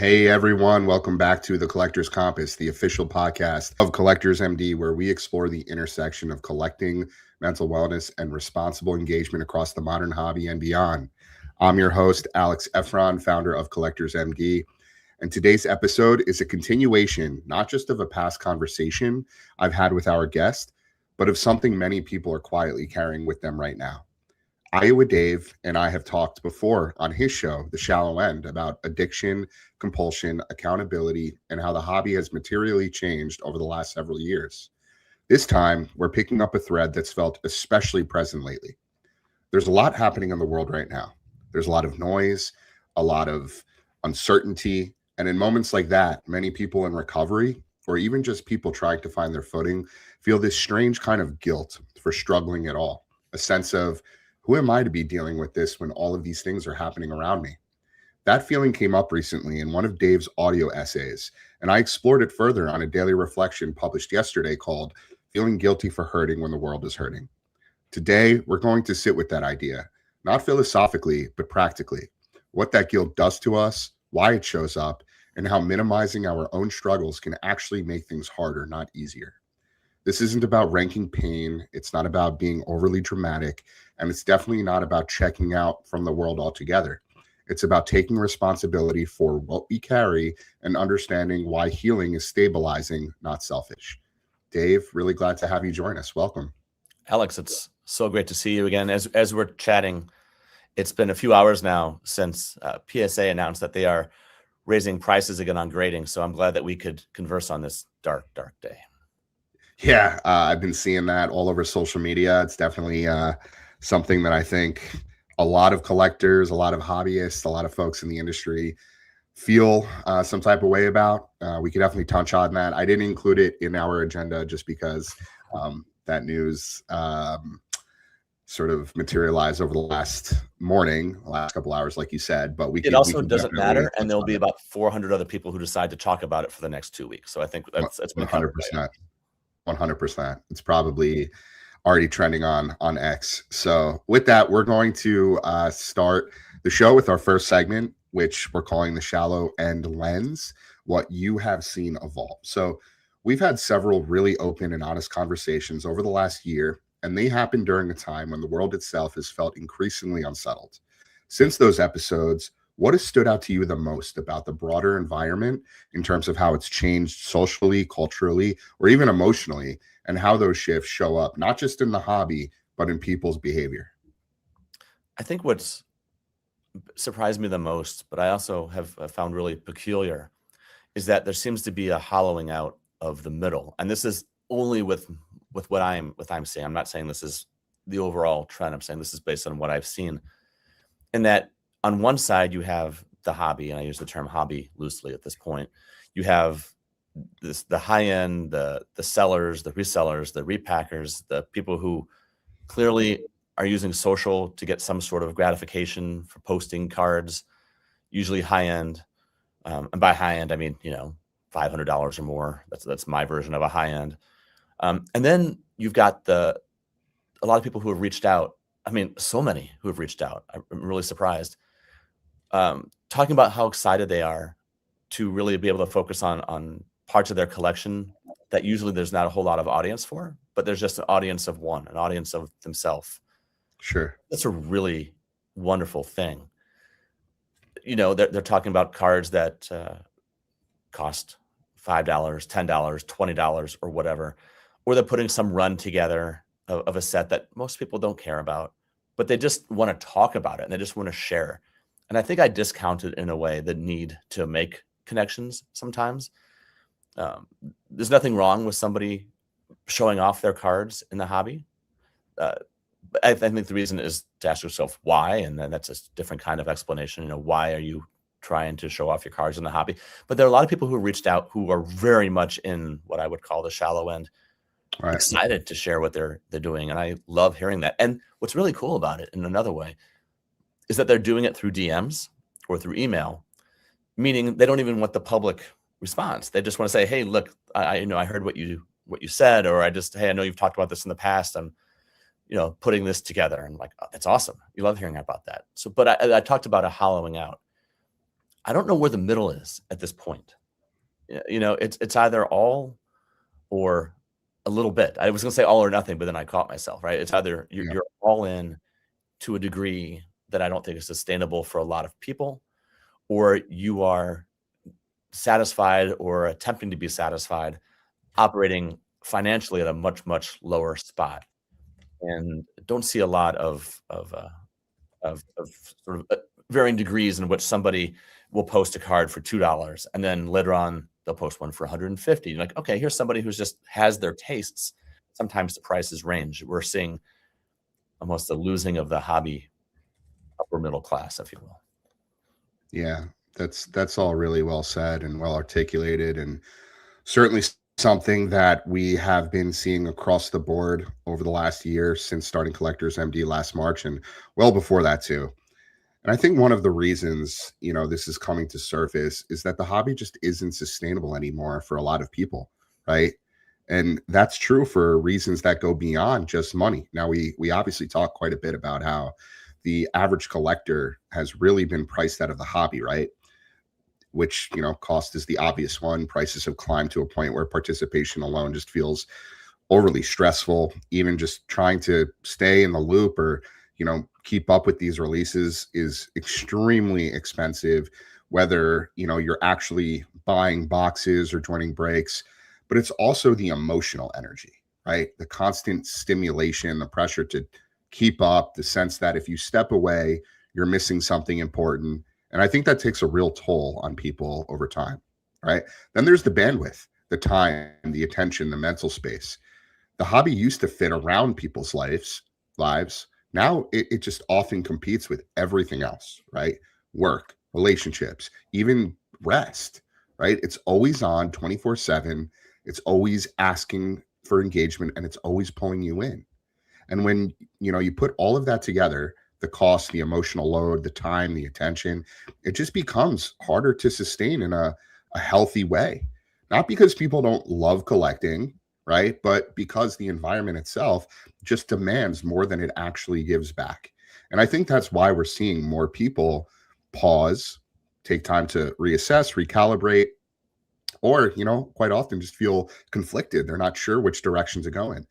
Hey everyone, welcome back to the Collector's Compass, the official podcast of Collectors MD, where we explore the intersection of collecting, mental wellness, and responsible engagement across the modern hobby and beyond. I'm your host, Alyx Efron, founder of Collectors MD, and today's episode is a continuation, not just of a past conversation I've had with our guest, but of something many people are quietly carrying with them right now. Iowa Dave and I have talked before on his show, The Shallow End, about addiction, compulsion, accountability, and how the hobby has materially changed over the last several years. This time, we're picking up a thread that's felt especially present lately. There's a lot happening in the world right now. There's a lot of noise, a lot of uncertainty, and in moments like that, many people in recovery, or even just people trying to find their footing, feel this strange kind of guilt for struggling at all, a sense of, who am I to be dealing with this when all of these things are happening around me? That feeling came up recently in one of Dave's audio essays, and I explored it further on a daily reflection published yesterday called Feeling Guilty for Hurting When the World is Hurting. Today, we're going to sit with that idea, not philosophically, but practically. What that guilt does to us, why it shows up, and how minimizing our own struggles can actually make things harder, not easier. This isn't about ranking pain. It's not about being overly dramatic. And it's definitely not about checking out from the world altogether. It's about taking responsibility for what we carry and understanding why healing is stabilizing, not selfish. Dave, really glad to have you join us. Welcome. Alyx, it's so great to see you again. As we're chatting, it's been a few hours now since PSA announced that they are raising prices again on grading. So I'm glad that we could converse on this dark, dark day. Yeah, I've been seeing that all over social media. It's definitely something that I think a lot of collectors, a lot of hobbyists, a lot of folks in the industry feel some type of way about. We could definitely touch on that. I didn't include it in our agenda just because that news sort of materialized over the last couple hours, like you said. But it also doesn't matter, and there'll be about 400 other people who decide to talk about it for the next 2 weeks. So I think that's 100%. 100%. It's probably already trending on X. So with that, we're going to start the show with our first segment, which we're calling The Shallow End Lens, what you have seen evolve. So we've had several really open and honest conversations over the last year, and they happened during a time when the world itself has felt increasingly unsettled. Since those episodes, what has stood out to you the most about the broader environment in terms of how it's changed socially, culturally, or even emotionally, and how those shifts show up, not just in the hobby, but in people's behavior? I think what's surprised me the most, but I also have found really peculiar, is that there seems to be a hollowing out of the middle. And this is only with what I'm saying. I'm not saying this is the overall trend. I'm saying this is based on what I've seen. In that, on one side, you have the hobby, and I use the term hobby loosely at this point. You have the high end, the sellers, the resellers, the repackers, the people who clearly are using social to get some sort of gratification for posting cards, usually high end. And by high end, I mean, $500 or more. That's my version of a high end. And then you've got a lot of people who have reached out. I mean, so many who have reached out. I'm really surprised. Talking about how excited they are to really be able to focus on parts of their collection that usually there's not a whole lot of audience for, but there's just an audience of one, an audience of themselves. Sure. That's a really wonderful thing. They're talking about cards that cost $5, $10, $20 or whatever, or they're putting some run together of a set that most people don't care about, but they just want to talk about it and they just want to share. And I think I discounted in a way the need to make connections sometimes. There's nothing wrong with somebody showing off their cards in the hobby. I think the reason is to ask yourself why, and then that's a different kind of explanation. Why are you trying to show off your cards in the hobby? But there are a lot of people who reached out who are very much in what I would call the shallow end, right, excited to share what they're doing. And I love hearing that. And what's really cool about it in another way is that they're doing it through DMs or through email, meaning they don't even want the public response. They just want to say, hey, look, I heard what you said, or hey, I know you've talked about this in the past. I'm, putting this together. And like, oh, that's awesome. You love hearing about that. So, but I talked about a hollowing out. I don't know where the middle is at this point. It's either all or a little bit. I was going to say all or nothing, but then I caught myself, right? It's either Yeah. you're all in to a degree that I don't think is sustainable for a lot of people, or you are satisfied or attempting to be satisfied operating financially at a much, much lower spot. And don't see a lot of sort of varying degrees in which somebody will post a card for $2 and then later on they'll post one for 150. You're like, okay, here's somebody who's just has their tastes. Sometimes the prices range. We're seeing almost a losing of the hobby upper middle class, if you will. Yeah, that's all really well said and well articulated, and certainly something that we have been seeing across the board over the last year since starting Collectors MD last March, and well before that too. And I think one of the reasons, this is coming to surface is that the hobby just isn't sustainable anymore for a lot of people, right? And that's true for reasons that go beyond just money. Now, we obviously talk quite a bit about how the average collector has really been priced out of the hobby, right? Which, cost is the obvious one. Prices have climbed to a point where participation alone just feels overly stressful. Even just trying to stay in the loop or, keep up with these releases is extremely expensive, whether, you're actually buying boxes or joining breaks, but it's also the emotional energy, right? The constant stimulation, the pressure to keep up, the sense that if you step away, you're missing something important. And I think that takes a real toll on people over time, right? Then there's the bandwidth, the time, the attention, the mental space. The hobby used to fit around people's lives. Now it just often competes with everything else, right? Work, relationships, even rest, right? It's always on 24/7. It's always asking for engagement and it's always pulling you in. And when you put all of that together, the cost, the emotional load, the time, the attention, it just becomes harder to sustain in a healthy way. Not because people don't love collecting, right? But because the environment itself just demands more than it actually gives back. And I think that's why we're seeing more people pause, take time to reassess, recalibrate, or, quite often just feel conflicted. They're not sure which direction to go in.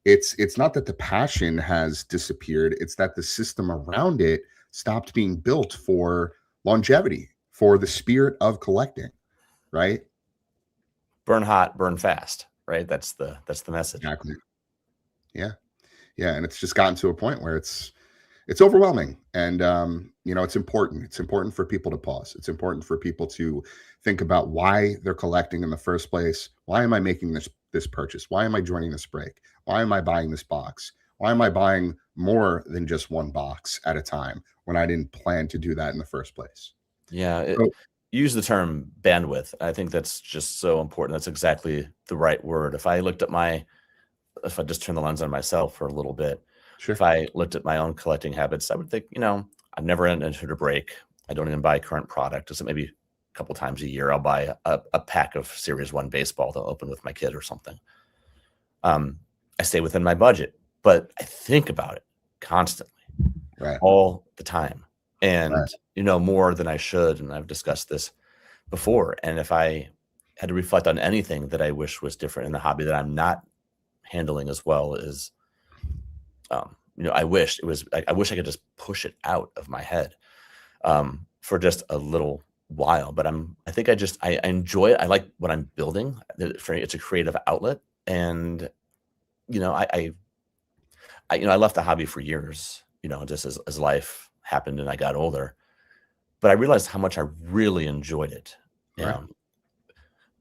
It's not that the passion has disappeared, it's that the system around it stopped being built for longevity, for the spirit of collecting, right? Burn hot, burn fast, right? That's the message. Exactly. Yeah. Yeah, and it's just gotten to a point where it's overwhelming, and it's important. It's important for people to pause. It's important for people to think about why they're collecting in the first place. Why am I making this purchase? Why am I joining this break? Why am I buying this box? Why am I buying more than just one box at a time when I didn't plan to do that in the first place? Yeah, So, use the term bandwidth. I think that's just so important. That's exactly the right word. If I just turn the lens on myself for a little bit, if sure. I looked at my own collecting habits, I would think, I've never entered a break. I don't even buy current product. Just maybe a couple times a year, I'll buy a pack of Series 1 baseball to open with my kid or something. I stay within my budget, but I think about it constantly, Right. all the time, and Right. more than I should. And I've discussed this before. And if I had to reflect on anything that I wish was different in the hobby that I'm not handling as well is, I wish I wish I could just push it out of my head for just a little while. But I think I enjoy it. I like what I'm building. It's a creative outlet, and I left the hobby for years. Just as life happened and I got older, but I realized how much I really enjoyed it. Right.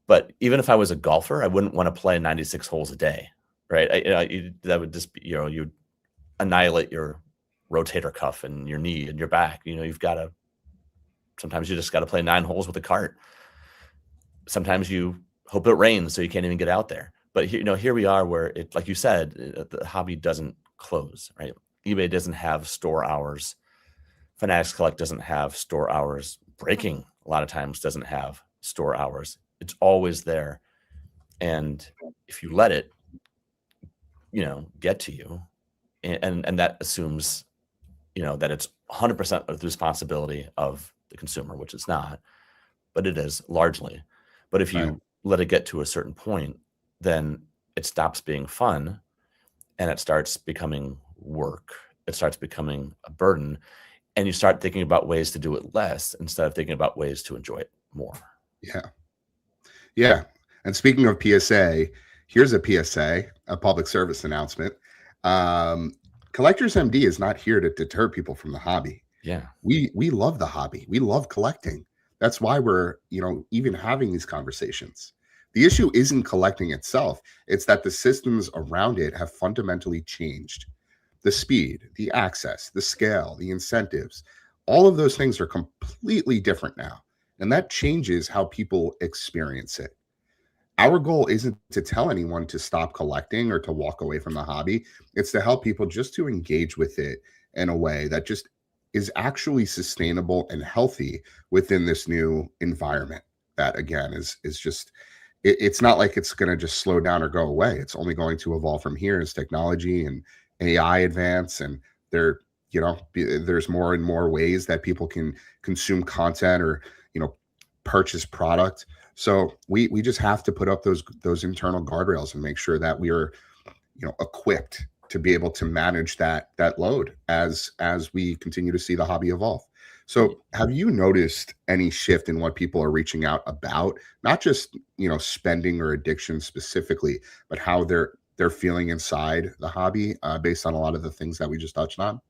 But even if I was a golfer, I wouldn't want to play 96 holes a day, right? That would just be, you'd annihilate your rotator cuff and your knee and your back. Sometimes you just got to play 9 holes with a cart. Sometimes you hope it rains so you can't even get out there. But here we are where it, like you said, the hobby doesn't close, right? eBay doesn't have store hours. Fanatics Collect doesn't have store hours. Breaking a lot of times doesn't have store hours. It's always there. And if you let it, get to you, and that assumes, that it's 100% of the responsibility of the consumer, which it's not. but it is largely. But if Right. you let it get to a certain point, then it stops being fun and it starts becoming work. It starts becoming a burden, and you start thinking about ways to do it less instead of thinking about ways to enjoy it more. Yeah. Yeah. And speaking of PSA, here's a PSA, a public service announcement. Um, Collectors MD is not here to deter people from the hobby. Yeah. We love the hobby. We love collecting. That's why we're, even having these conversations. The issue isn't collecting itself. It's that the systems around it have fundamentally changed. The speed, the access, the scale, the incentives, all of those things are completely different now. And that changes how people experience it. Our goal isn't to tell anyone to stop collecting or to walk away from the hobby. It's to help people just to engage with it in a way that just is actually sustainable and healthy within this new environment. That again is just it's not like it's going to just slow down or go away. It's only going to evolve from here as technology and AI advance, and there's more and more ways that people can consume content or purchase product. So we just have to put up those internal guardrails and make sure that we are equipped to be able to manage that load as we continue to see the hobby evolve. So have you noticed any shift in what people are reaching out about, not just spending or addiction specifically, but how they're feeling inside the hobby based on a lot of the things that we just touched on?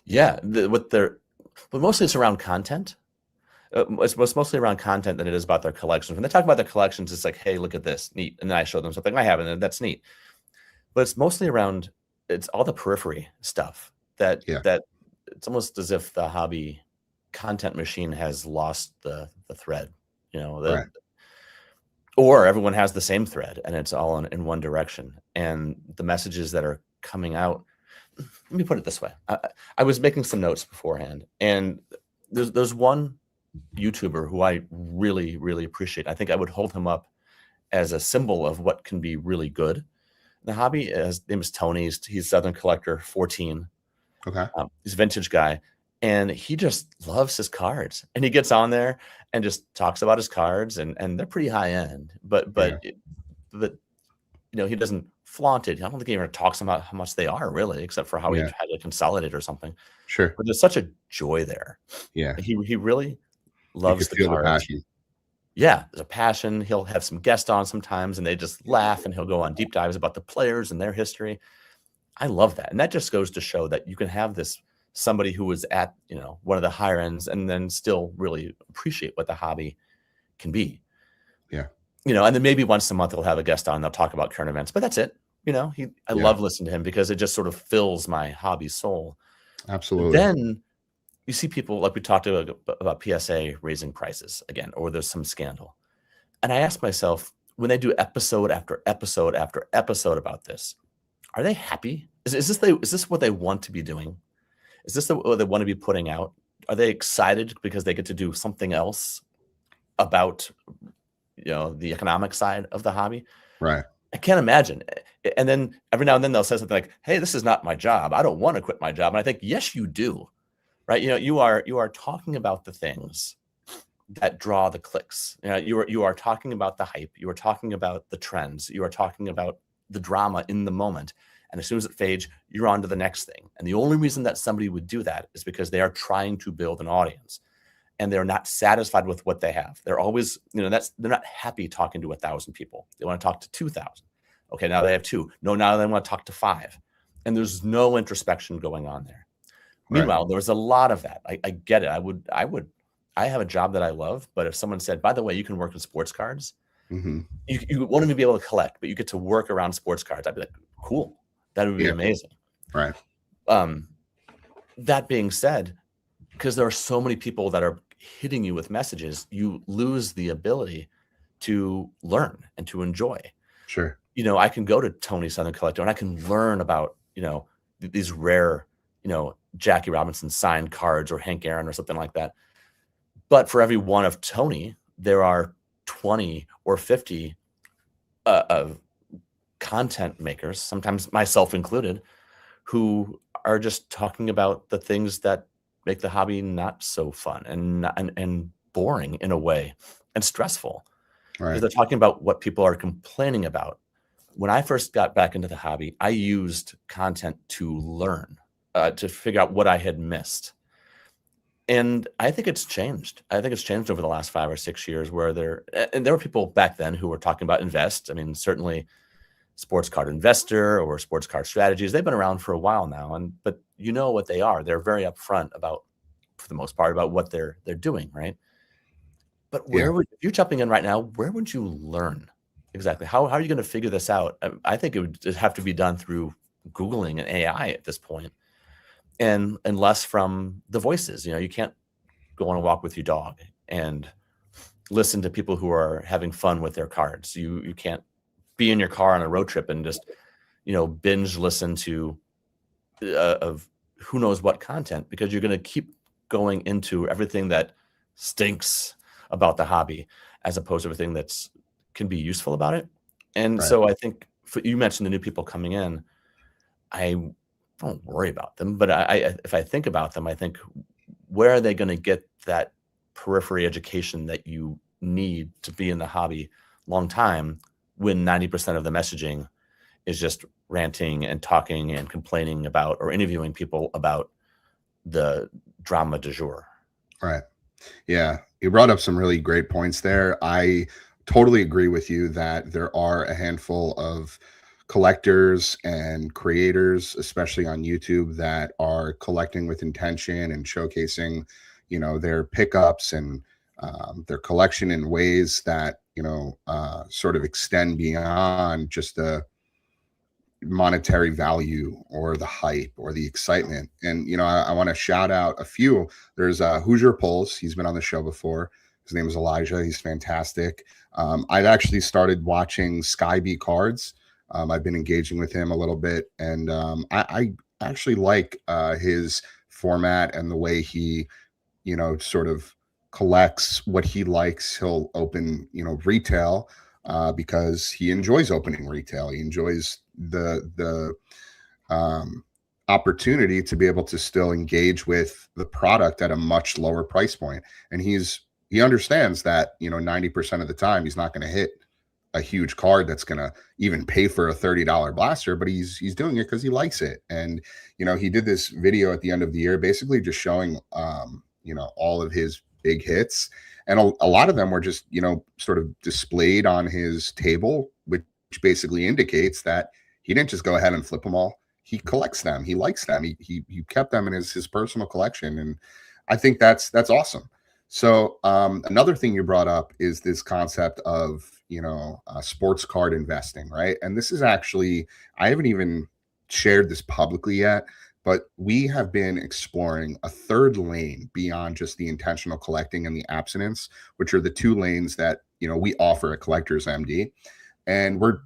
Yeah, but mostly it's around content. It's mostly around content than it is about their collections. When they talk about their collections, it's like, hey, look at this, neat. And then I show them something I have, and that's neat. But it's mostly around, it's all the periphery stuff that it's almost as if the hobby content machine has lost the thread, Right. or everyone has the same thread and it's all in one direction. And the messages that are coming out, let me put it this way. I was making some notes beforehand, and there's one YouTuber who I really, really appreciate. I think I would hold him up as a symbol of what can be really good. The hobby, his name is Tony. He's Southern Collector 14. Okay. He's a vintage guy, and he just loves his cards. And he gets on there and just talks about his cards, and they're pretty high end. But he doesn't flaunt it. I don't think he ever talks about how much they are really, except for how he had to consolidate or something. Sure. But there's such a joy there. Yeah. He really loves the cards. The passion. Yeah, there's a passion. He'll have some guests on sometimes, and they just laugh, and he'll go on deep dives about the players and their history. I love that. And that just goes to show that you can have somebody who was at, one of the higher ends and then still really appreciate what the hobby can be. Yeah. And then maybe once a month he'll have a guest on, they'll talk about current events, but that's it. I love listening to him because it just sort of fills my hobby soul. Absolutely. Then you see people like we talked about PSA raising prices again, or there's some scandal. And I ask myself, when they do episode after episode after episode about this, are they happy? Is this what they want to be doing? Is this what they want to be putting out? Are they excited because they get to do something else about, the economic side of the hobby? Right. I can't imagine. And then every now and then they'll say something like, hey, this is not my job. I don't want to quit my job. And I think, yes, you do. Right. You are talking about the things that draw the clicks. You are talking about the hype. You are talking about the trends. You are talking about the drama in the moment. And as soon as it fades, you're on to the next thing. And the only reason that somebody would do that is because they are trying to build an audience, and they're not satisfied with what they have. They're always, they're not happy talking to 1,000 people. They want to talk to 2,000. Okay, now they have 2. No, now they want to talk to 5. And there's no introspection going on there. Right. Meanwhile, there's a lot of that. I get it. I have a job that I love, but if someone said, by the way, you can work in sports cards, Mm-hmm. you won't even be able to collect, but you get to work around sports cards. I'd be like, cool. That would be amazing. Right. That being said, because there are so many people that are hitting you with messages, you lose the ability to learn and to enjoy. Sure. I can go to Tony Southern Collector and I can learn about, these rare, Jackie Robinson signed cards or Hank Aaron or something like that. But for every one of Tony, there are 20 or 50 of content makers, sometimes myself included, who are just talking about the things that make the hobby not so fun and boring in a way and stressful because Right. they're talking about what people are complaining about. When I first got back into the hobby, I used content to learn, to figure out what I had missed. And I think it's changed. I think it's changed over the last 5 or 6 years where there were people back then who were talking about invest. I mean, certainly sports card investor or sports card strategies, they've been around for a while now. But you know what they are. They're very upfront about, for the most part, about what they're doing, right? But Yeah. if you're jumping in right now, where would you learn exactly? How are you going to figure this out? I think it would just have to be done through Googling and AI at this point, and less from the voices. You can't go on a walk with your dog and listen to people who are having fun with their cards. You can't be in your car on a road trip and just binge listen to of who knows what content, because you're going to keep going into everything that stinks about the hobby as opposed to everything that's can be useful about it. And Right. so I think you mentioned the new people coming in. I don't worry about them, but if I think about them, I think, where are they going to get that periphery education that you need to be in the hobby long time when 90% of the messaging is just ranting and talking and complaining about or interviewing people about the drama du jour? Right. Yeah, you brought up some really great points there. I totally agree with you that there are a handful of collectors and creators, especially on YouTube, that are collecting with intention and showcasing, their pickups and their collection in ways that sort of extend beyond just the monetary value or the hype or the excitement. And I want to shout out a few. There's Hoosier Pulse. He's been on the show before. His name is Elijah. He's fantastic. I've actually started watching Sky B Cards. I've been engaging with him a little bit, and I actually like his format and the way he sort of collects what he likes. He'll open retail because he enjoys opening retail. He enjoys the opportunity to be able to still engage with the product at a much lower price point. And he understands that 90% of the time he's not going to hit a huge card that's going to even pay for a $30 blaster, but he's doing it because he likes it. And he did this video at the end of the year basically just showing all of his big hits, and a lot of them were just sort of displayed on his table, which basically indicates that he didn't just go ahead and flip them all. He collects them. He likes them. He kept them in his personal collection, and I think that's awesome. So another thing you brought up is this concept of sports card investing, right? And this is actually, I haven't even shared this publicly yet, but we have been exploring a third lane beyond just the intentional collecting and the abstinence, which are the two lanes that we offer at Collectors MD. And we're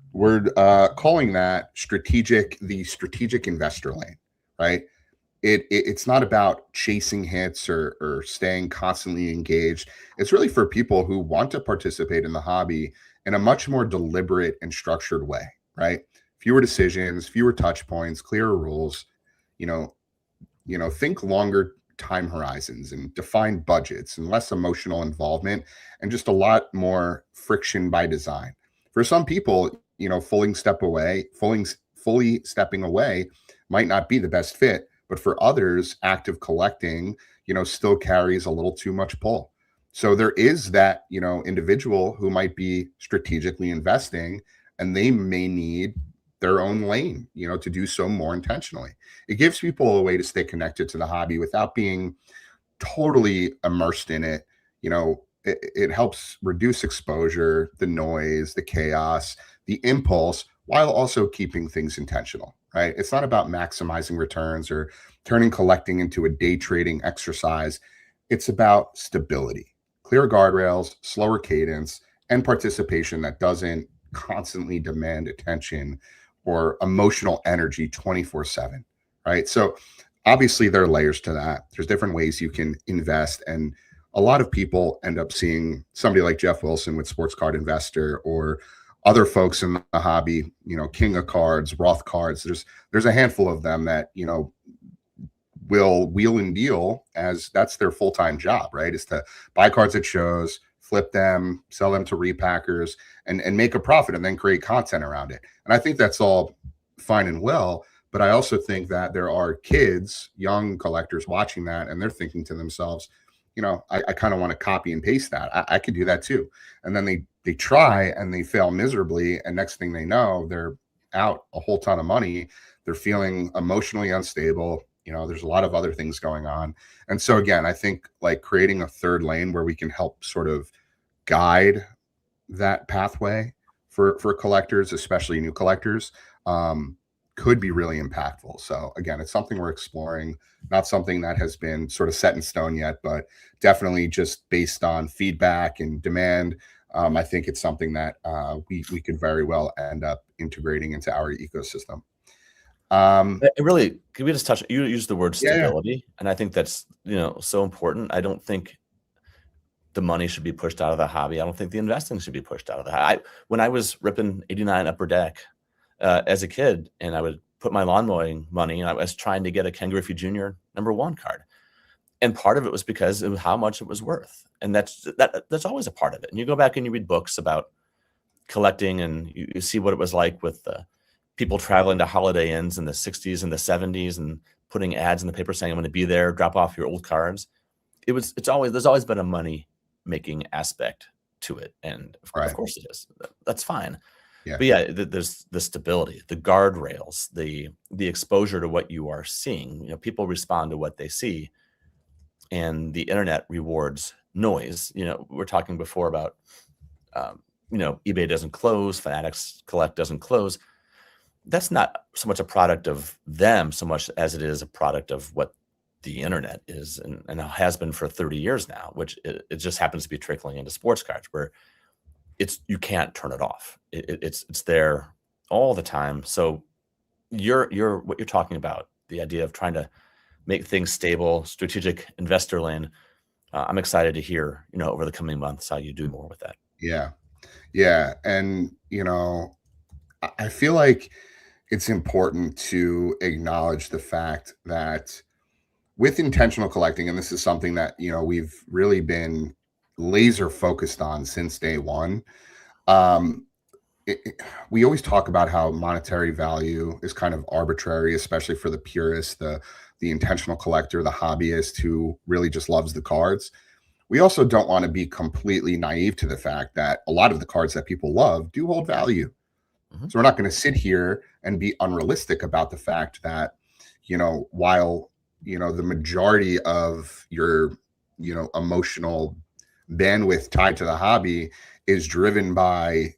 calling that the strategic investor lane, right? It's not about chasing hits or staying constantly engaged. It's really for people who want to participate in the hobby in a much more deliberate and structured way, right? Fewer decisions, fewer touch points, clearer rules. Think longer time horizons and define budgets and less emotional involvement and just a lot more friction by design. For some people, fully stepping away might not be the best fit, but for others, active collecting, still carries a little too much pull. So there is that, individual who might be strategically investing, and they may need their own lane, to do so more intentionally. It gives people a way to stay connected to the hobby without being totally immersed in it. It helps reduce exposure, the noise, the chaos, the impulse, while also keeping things intentional, right? It's not about maximizing returns or turning collecting into a day trading exercise. It's about stability, clear guardrails, slower cadence, and participation that doesn't constantly demand attention or emotional energy 24/7, right? So obviously there are layers to that. There's different ways you can invest, and a lot of people end up seeing somebody like Jeff Wilson with Sports Card Investor, or other folks in the hobby, King of Cards, Roth Cards. There's a handful of them that will wheel and deal as that's their full-time job, right? Is to buy cards at shows, flip them, sell them to repackers, and make a profit, and then create content around it. And I think that's all fine and well. But I also think that there are kids, young collectors watching that, and they're thinking to themselves, I kind of want to copy and paste that. I could do that too. And then they try and they fail miserably. And next thing they know, they're out a whole ton of money. They're feeling emotionally unstable. There's a lot of other things going on. And so again, I think like creating a third lane where we can help sort of guide that pathway for collectors, especially new collectors, could be really impactful. So again, it's something we're exploring, not something that has been sort of set in stone yet, but definitely just based on feedback and demand. I think it's something that we could very well end up integrating into our ecosystem. Really, can we just touch? You use the word stability, and I think that's so important. I don't think the money should be pushed out of the hobby. I don't think the investing should be pushed out of the hobby. When I was ripping 89 Upper Deck as a kid, and I would put my lawn mowing money, and I was trying to get a Ken Griffey Jr. #1 card, and part of it was because of how much it was worth, and that's always a part of it. And you go back and you read books about collecting, and you see what it was like with the people traveling to Holiday Inns in the 60s and the 70s and putting ads in the paper saying, I'm going to be there, drop off your old cards. There's always been a money making aspect to it. And of course it is. That's fine. Yeah. But yeah, there's the stability, the guardrails, the exposure to what you are seeing. People respond to what they see, and the internet rewards noise. We're talking before about, eBay doesn't close, Fanatics Collect doesn't close. That's not so much a product of them so much as it is a product of what the internet is and has been for 30 years now, which it just happens to be trickling into sports cards where you can't turn it off. It's there all the time. So what you're talking about, the idea of trying to make things stable, strategic investor lane. I'm excited to hear, over the coming months how you do more with that. Yeah. Yeah. And, I feel like it's important to acknowledge the fact that with intentional collecting, and this is something that, we've really been laser focused on since day one. We always talk about how monetary value is kind of arbitrary, especially for the purist, the intentional collector, the hobbyist who really just loves the cards. We also don't want to be completely naive to the fact that a lot of the cards that people love do hold value. Mm-hmm. So we're not going to sit here and be unrealistic about the fact that, while, the majority of your, emotional bandwidth tied to the hobby is driven by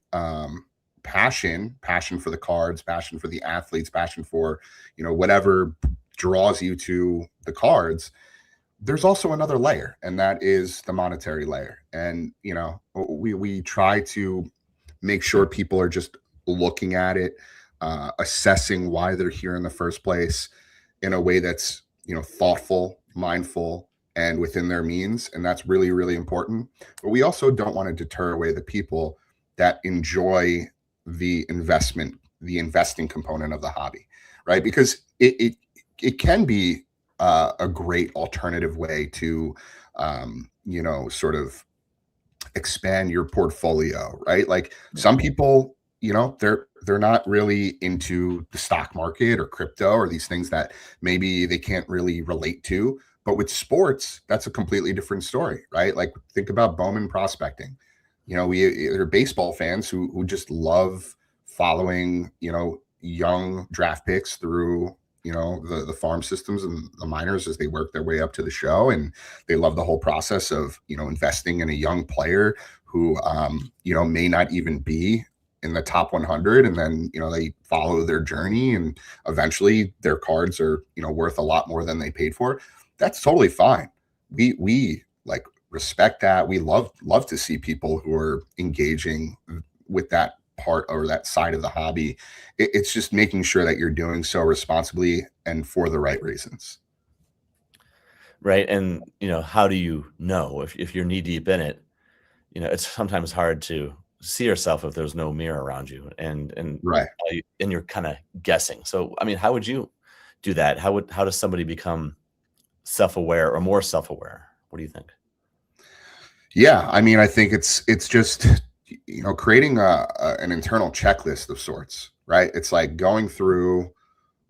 passion for the cards, passion for the athletes, passion for, whatever draws you to the cards. There's also another layer, and that is the monetary layer. And, we try to make sure people are just looking at it, assessing why they're here in the first place in a way that's, thoughtful, mindful, and within their means. And that's really, really important. But we also don't want to deter away the people that enjoy the investing component of the hobby, right? Because it can be a great alternative way to, sort of expand your portfolio, right? Like some people, they're not really into the stock market or crypto or these things that maybe they can't really relate to. But with sports, that's a completely different story, right? Like think about Bowman prospecting. There are baseball fans who just love following, young draft picks through, the farm systems and the minors as they work their way up to the show. And they love the whole process of, investing in a young player who, may not even be in the top 100. And then, they follow their journey and eventually their cards are, worth a lot more than they paid for. That's totally fine. We like respect that. We love to see people who are engaging with that part or that side of the hobby. It's just making sure that you're doing so responsibly and for the right reasons. Right. And, how do you know if you're knee deep in it? It's sometimes hard to see yourself if there's no mirror around you and right. And you're kind of guessing. So, I mean, how would you do that? How does somebody become self-aware or more self-aware? What do you think? Yeah, I mean, I think it's just creating an internal checklist of sorts, right? It's like going through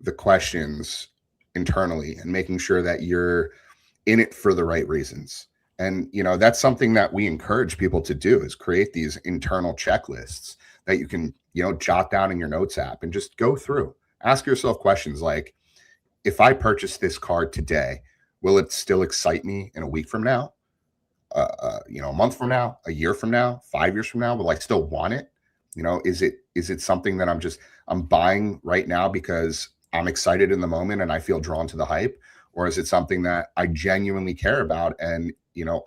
the questions internally and making sure that you're in it for the right reasons. And that's something that we encourage people to do, is create these internal checklists that you can jot down in your notes app and just go through. Ask yourself questions like, if I purchase this card today, will it still excite me in a week from now? A month from now, a year from now, 5 years from now? Will I still want it? Is it something that I'm buying right now because I'm excited in the moment and I feel drawn to the hype? Or is it something that I genuinely care about, and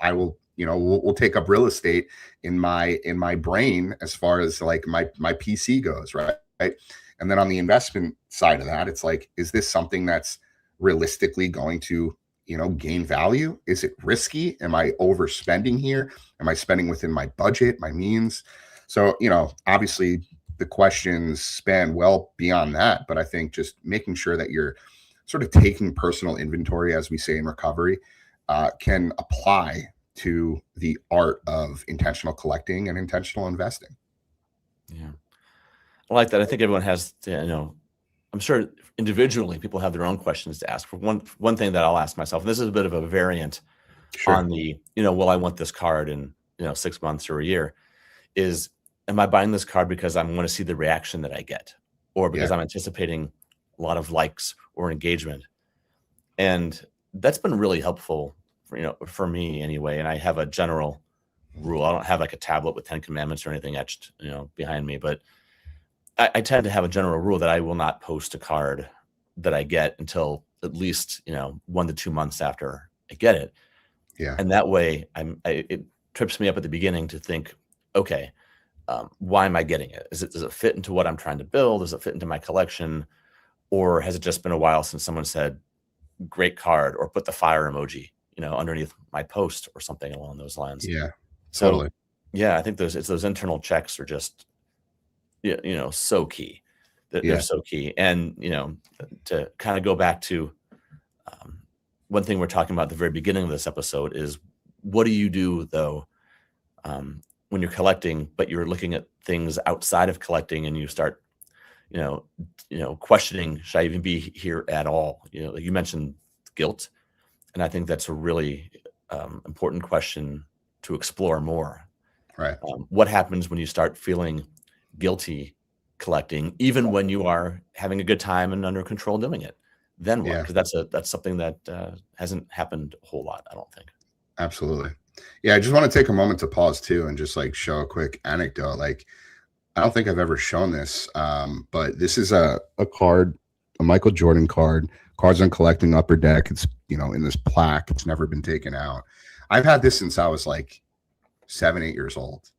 I will take up real estate in my brain as far as like my PC goes, right? And then on the investment side of that, it's like, is this something that's realistically going to gain value? Is it risky? Am I overspending here? Am I spending within my budget, my means? So, obviously the questions span well beyond that, but I think just making sure that you're sort of taking personal inventory, as we say in recovery, can apply to the art of intentional collecting and intentional investing. Yeah. I like that. I think everyone has to, I'm sure individually people have their own questions to ask. For one thing that I'll ask myself, and this is a bit of a variant on the, will I want this card in, 6 months or a year, is, am I buying this card because I want to see the reaction that I get, or because I'm anticipating a lot of likes or engagement? And that's been really helpful for me anyway. And I have a general rule. I don't have like a tablet with 10 commandments or anything etched, behind me, but I tend to have a general rule that I will not post a card that I get until at least, 1 to 2 months after I get it. Yeah. And that way it trips me up at the beginning to think, okay, why am I getting it? Does it fit into what I'm trying to build? Does it fit into my collection? Or has it just been a while since someone said, great card, or put the fire emoji, underneath my post or something along those lines? Yeah, so totally. Yeah, I think those internal checks are just, so key. They're so key. And, to kind of go back to one thing we're talking about at the very beginning of this episode is, what do you do though, when you're collecting, but you're looking at things outside of collecting and you start, questioning, should I even be here at all? Like you mentioned guilt. And I think that's a really important question to explore more. Right. What happens when you start feeling guilty collecting, even when you are having a good time and under control doing it? Then what? Because that's something that hasn't happened a whole lot, I don't think. Absolutely. Yeah, I just want to take a moment to pause too and just like show a quick anecdote. Like, I don't think I've ever shown this, but this is a card, a Michael Jordan card. Cards on Collecting Upper Deck. It's in this plaque. It's never been taken out. I've had this since I was like 7, 8 years old.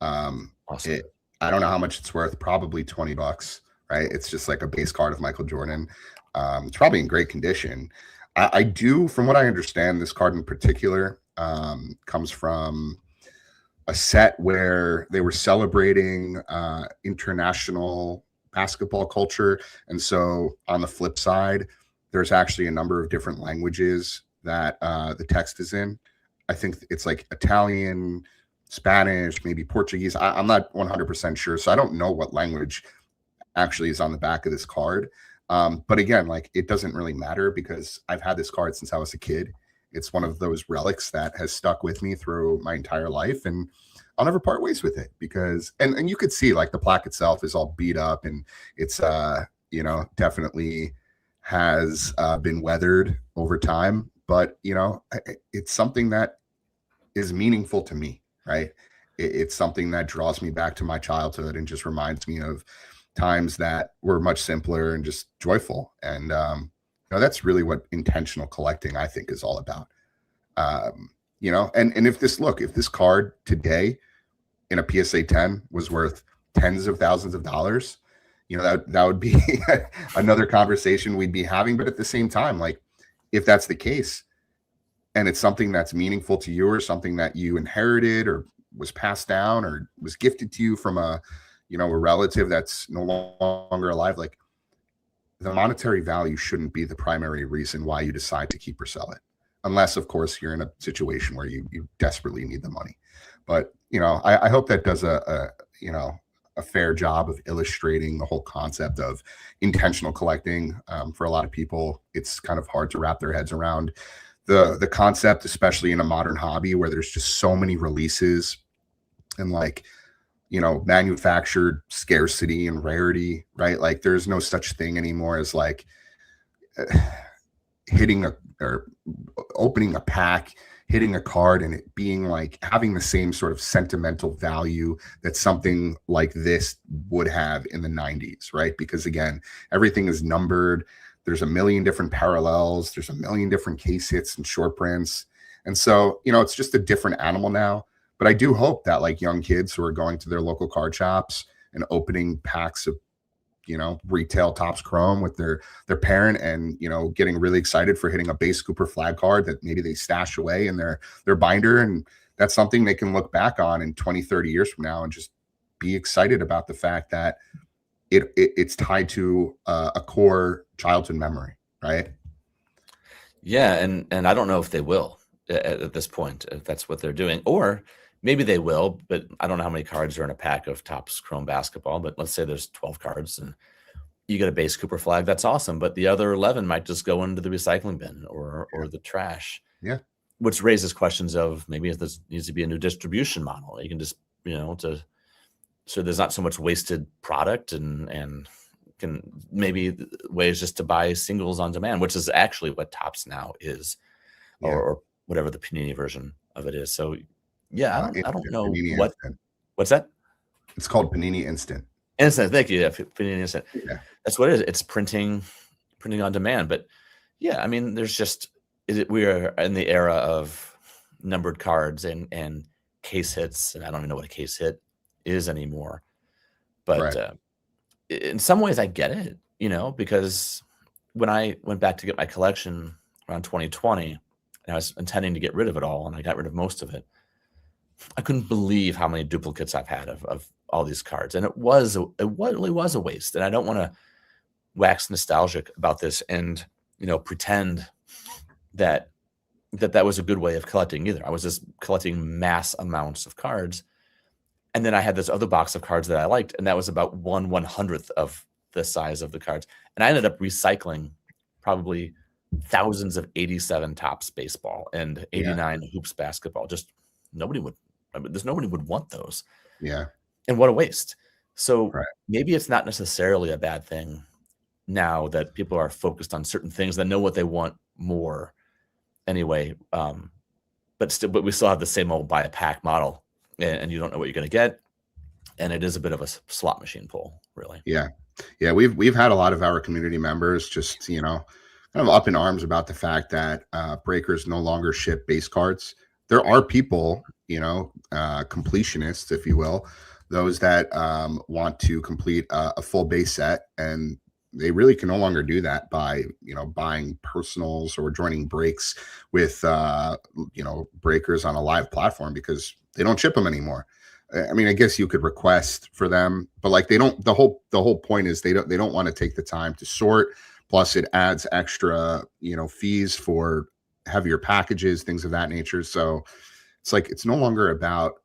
Awesome. I don't know how much it's worth. Probably $20, right? It's just like a base card of Michael Jordan. It's probably in great condition. I do, from what I understand, this card in particular comes from a set where they were celebrating international basketball culture. And so on the flip side, there's actually a number of different languages that the text is in. I think it's like Italian, Spanish, maybe Portuguese. I'm not 100% sure. So I don't know what language actually is on the back of this card. But again, like, it doesn't really matter because I've had this card since I was a kid. It's one of those relics that has stuck with me through my entire life, and I'll never part ways with it because, and you could see like the plaque itself is all beat up and it's, definitely has been weathered over time, but it's something that is meaningful to me, right? It's something that draws me back to my childhood and just reminds me of times that were much simpler and just joyful. And, that's really what intentional collecting, I think, is all about. And if this card today in a PSA 10 was worth tens of thousands of dollars, that would be another conversation we'd be having. But at the same time, like, if that's the case and it's something that's meaningful to you, or something that you inherited or was passed down or was gifted to you from a relative that's no longer alive, like, the monetary value shouldn't be the primary reason why you decide to keep or sell it. unless of course you're in a situation where you desperately need the money. But I hope that does a fair job of illustrating the whole concept of intentional collecting. For a lot of people, it's kind of hard to wrap their heads around the concept, especially in a modern hobby where there's just so many releases and manufactured scarcity and rarity, right? Like there's no such thing anymore as like hitting or opening a pack, hitting a card, and it being like having the same sort of sentimental value that something like this would have in the 90s, right? Because again, everything is numbered. There's a million different parallels. There's a million different case hits and short prints. And so, it's just a different animal now. But I do hope that like young kids who are going to their local card shops and opening packs of retail Topps Chrome with their parent and getting really excited for hitting a base Cooper flag card that maybe they stash away in their binder, and that's something they can look back on in 20-30 years from now and just be excited about the fact that it's tied to a core childhood memory, right? Yeah, and I don't know if they will at this point, if that's what they're doing, or maybe they will, but I don't know how many cards are in a pack of Topps Chrome basketball, but let's say there's 12 cards and you get a base Cooper flag. That's awesome. But the other 11 might just go into the recycling bin or the trash. Yeah. Which raises questions of maybe if this needs to be a new distribution model. You can just, so there's not so much wasted product and can maybe ways just to buy singles on demand, which is actually what Topps now is, or whatever the Panini version of it is. So yeah, I don't know what's that? It's called Panini Instant. Instant, thank you. Yeah, Panini Instant. Yeah. That's what it is. It's printing on demand. But yeah, I mean, we are in the era of numbered cards and case hits, and I don't even know what a case hit is anymore. But in some ways, I get it, because when I went back to get my collection around 2020, and I was intending to get rid of it all, and I got rid of most of it. I couldn't believe how many duplicates I've had of all these cards. And it really was a waste. And I don't want to wax nostalgic about this and, pretend that was a good way of collecting either. I was just collecting mass amounts of cards. And then I had this other box of cards that I liked, and that was about 1/100th of the size of the cards. And I ended up recycling probably thousands of 87 Topps baseball and 89 hoops basketball. Just nobody would want those. Yeah. And what a waste. So maybe it's not necessarily a bad thing now that people are focused on certain things that know what they want more anyway. But we still have the same old buy a pack model, and you don't know what you're going to get. And it is a bit of a slot machine pull, really. Yeah. Yeah. We've had a lot of our community members just, kind of up in arms about the fact that breakers no longer ship base cards. There are people, completionists, if you will, those that want to complete a full base set, and they really can no longer do that by, buying personals or joining breaks with, breakers on a live platform because they don't ship them anymore. I mean, I guess you could request for them, but like they don't. The whole point is they don't want to take the time to sort. Plus, it adds extra, fees for heavier packages, things of that nature. So it's like it's no longer about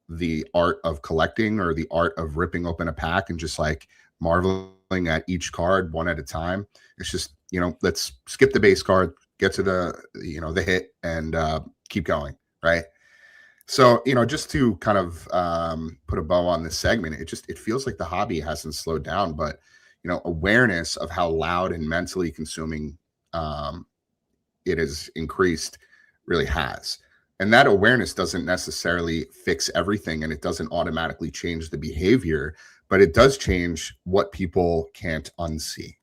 the art of collecting or the art of ripping open a pack and just like marveling at each card one at a time. It's just, let's skip the base card, get to the hit, and keep going, right? So, just to kind of put a bow on this segment, it feels like the hobby hasn't slowed down, but awareness of how loud and mentally consuming it has increased really has. And that awareness doesn't necessarily fix everything, and it doesn't automatically change the behavior, but it does change what people can't unsee,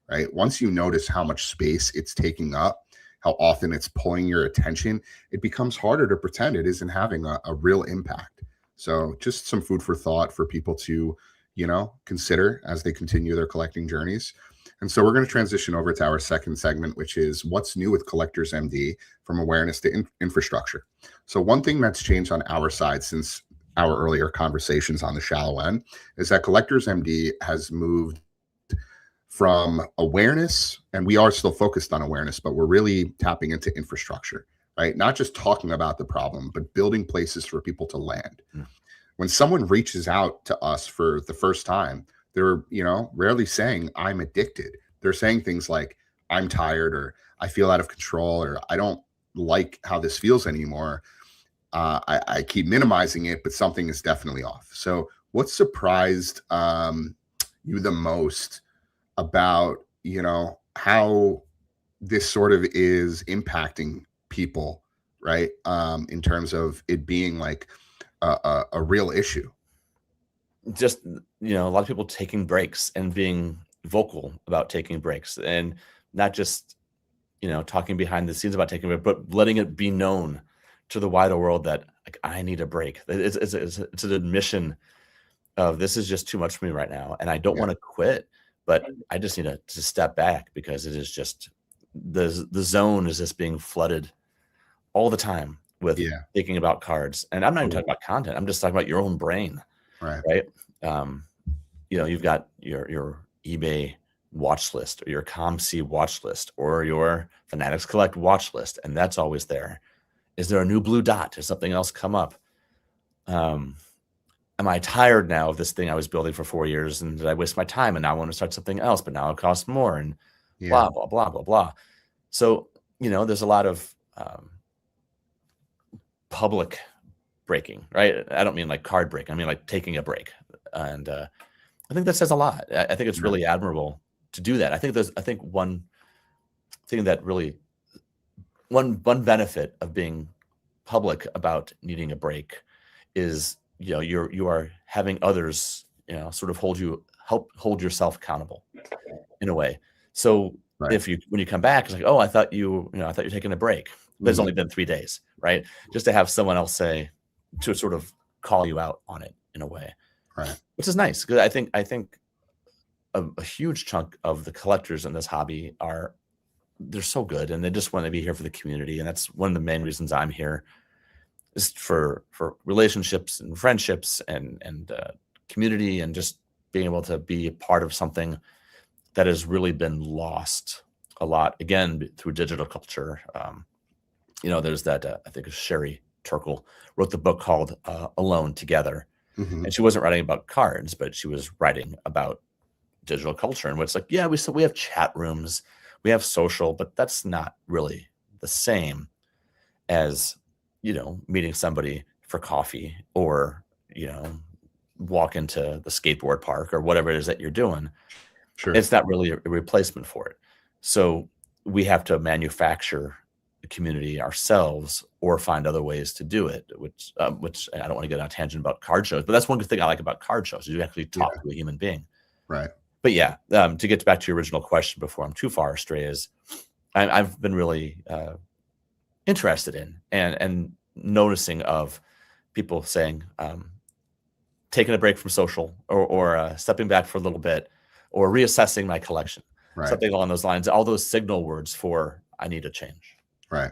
right? Once you notice how much space it's taking up, how often it's pulling your attention, it becomes harder to pretend it isn't having a real impact. So just some food for thought for people to, consider as they continue their collecting journeys. And so we're going to transition over to our second segment, which is what's new with Collectors MD from awareness to infrastructure. So one thing that's changed on our side since our earlier conversations on the shallow end is that Collectors MD has moved from awareness, and we are still focused on awareness, but we're really tapping into infrastructure, right? Not just talking about the problem, but building places for people to land. Mm. When someone reaches out to us for the first time, they're, rarely saying, I'm addicted. They're saying things like, I'm tired, or I feel out of control, or I don't like how this feels anymore. I keep minimizing it, but something is definitely off. So what surprised you the most about, how this sort of is impacting people, right? In terms of it being like a real issue. Just, a lot of people taking breaks and being vocal about taking breaks, and not just, talking behind the scenes about taking a break, but letting it be known to the wider world that, like, I need a break. It's an admission of, this is just too much for me right now, and I don't Yeah. want to quit, but I just need to step back, because it is just, the zone is just being flooded all the time with Yeah. thinking about cards. And I'm not even talking about content. I'm just talking about your own brain, Right. right? You've got your eBay watch list, or your ComC watch list, or your Fanatics Collect watch list, and that's always there. Is there a new blue dot? Has something else come up? Am I tired now of this thing I was building for 4 years, and did I waste my time, and now I want to start something else, but now it costs more, and Yeah. blah, blah, blah, blah, blah. So, there's a lot of public breaking, right? I don't mean like card break. I mean like taking a break. And I think that says a lot. I think it's Yeah. really admirable to do that. I think one thing that really, one benefit of being public about needing a break is, you are having others, sort of help hold yourself accountable in a way. So Right. when you come back, it's like, oh, I thought you're taking a break, but it's Mhm. only been 3 days, right? Just to have someone else to sort of call you out on it in a way, Right. which is nice, because I think a huge chunk of the collectors in this hobby they're so good, and they just want to be here for the community. And that's one of the main reasons I'm here, is for relationships and friendships and community, and just being able to be a part of something that has really been lost a lot, again, through digital culture. There's that, I think it's Sherry Turkle wrote the book called Alone Together. Mhm. And she wasn't writing about cards, but she was writing about digital culture. And it's like, yeah, we have chat rooms, we have social, but that's not really the same as, meeting somebody for coffee, or, walk into the skateboard park, or whatever it is that you're doing. Sure. It's not really a replacement for it. So we have to manufacture the community ourselves, or find other ways to do it, which I don't want to get on a tangent about card shows, but that's one good thing I like about card shows, is you actually talk to a human being. Right. But yeah, to get back to your original question before I'm too far astray, is I've been really interested in and noticing of people saying, taking a break from social, or stepping back for a little bit, or reassessing my collection, Right. something along those lines, all those signal words for, I need a change. Right.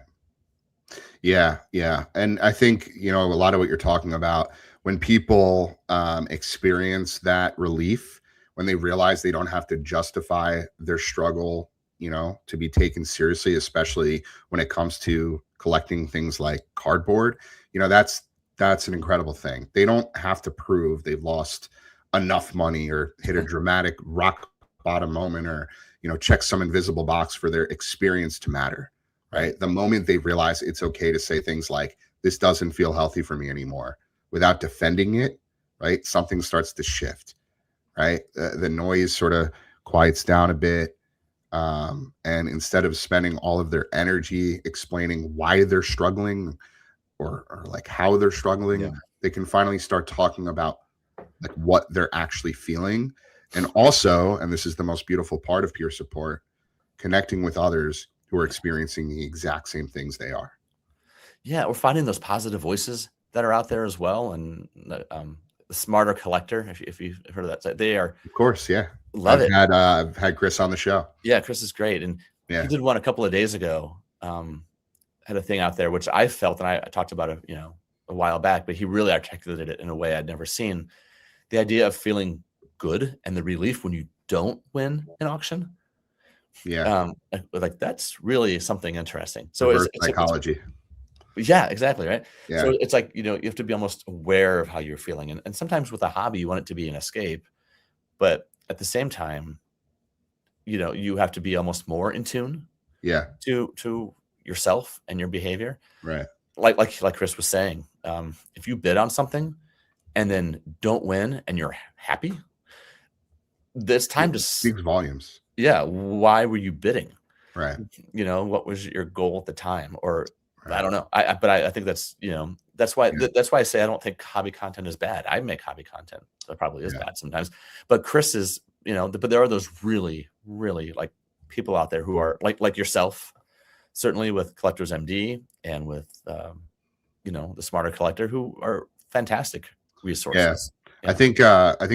Yeah. Yeah. And I think, a lot of what you're talking about, when people experience that relief, when they realize they don't have to justify their struggle, to be taken seriously, especially when it comes to collecting things like cardboard, that's an incredible thing. They don't have to prove they've lost enough money, or hit a dramatic rock bottom moment, or, check some invisible box for their experience to matter. Right. The moment they realize it's okay to say things like, this doesn't feel healthy for me anymore, without defending it, right, something starts to shift, right? The noise sort of quiets down a bit. And instead of spending all of their energy explaining why they're struggling, or like how they're struggling, Yeah. they can finally start talking about like what they're actually feeling. And also, and this is the most beautiful part of peer support, connecting with others who are experiencing the exact same things they are. Yeah, we're finding those positive voices that are out there as well. And the Smarter Collector, if you've heard of that, they are, Of course, yeah. love it. I've had Chris on the show. Yeah, Chris is great. And Yeah. he did one a couple of days ago, had a thing out there, which I felt, and I talked about it, a while back, but he really articulated it in a way I'd never seen. The idea of feeling good, and the relief when you don't win an auction. Yeah. Like that's really something interesting. So Reverse it's psychology. yeah, exactly, right? Yeah. So it's like, you have to be almost aware of how you're feeling, and sometimes with a hobby, you want it to be an escape, but at the same time, you have to be almost more in tune Yeah. to yourself and your behavior. Right. Like Chris was saying, if you bid on something and then don't win and you're happy, it's time to Speaks volumes. yeah, why were you bidding? Right. What was your goal at the time? Or I Right. don't know. But I think that's, that's why that's why I say I don't think hobby content is bad. I make hobby content, so it probably is bad sometimes. But Chris is, but there are those really, really like people out there who are like yourself, certainly with Collectors MD and with the Smarter Collector, who are fantastic resources. I think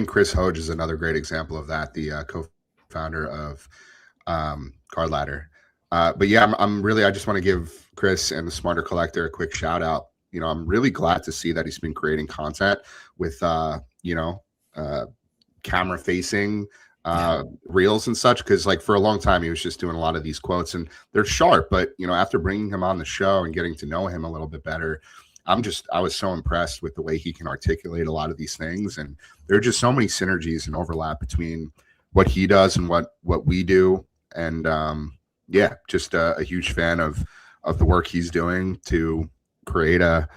Chris Hoge is another great example of that, the co-founder of Card Ladder. But yeah, I just want to give Chris and the Smarter Collector a quick shout out. I'm really glad to see that he's been creating content with camera facing reels and such, because like for a long time he was just doing a lot of these quotes, and they're sharp, but after bringing him on the show and getting to know him a little bit better, I was so impressed with the way he can articulate a lot of these things, and there are just so many synergies and overlap between what he does and what we do. And just a huge fan of the work he's doing to create a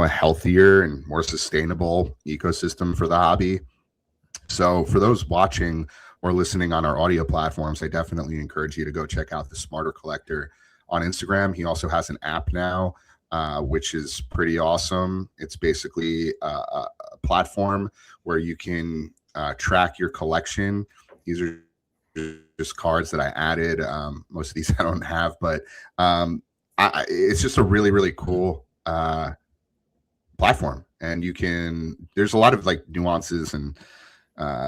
healthier and more sustainable ecosystem for the hobby. So for those watching or listening on our audio platforms, I definitely encourage you to go check out the Smarter Collector on Instagram. He also has an app now, which is pretty awesome. It's basically a platform where you can track your collection. These are just cards that I added. Most of these I don't have, but it's just a really, really cool platform. And there's a lot of like nuances and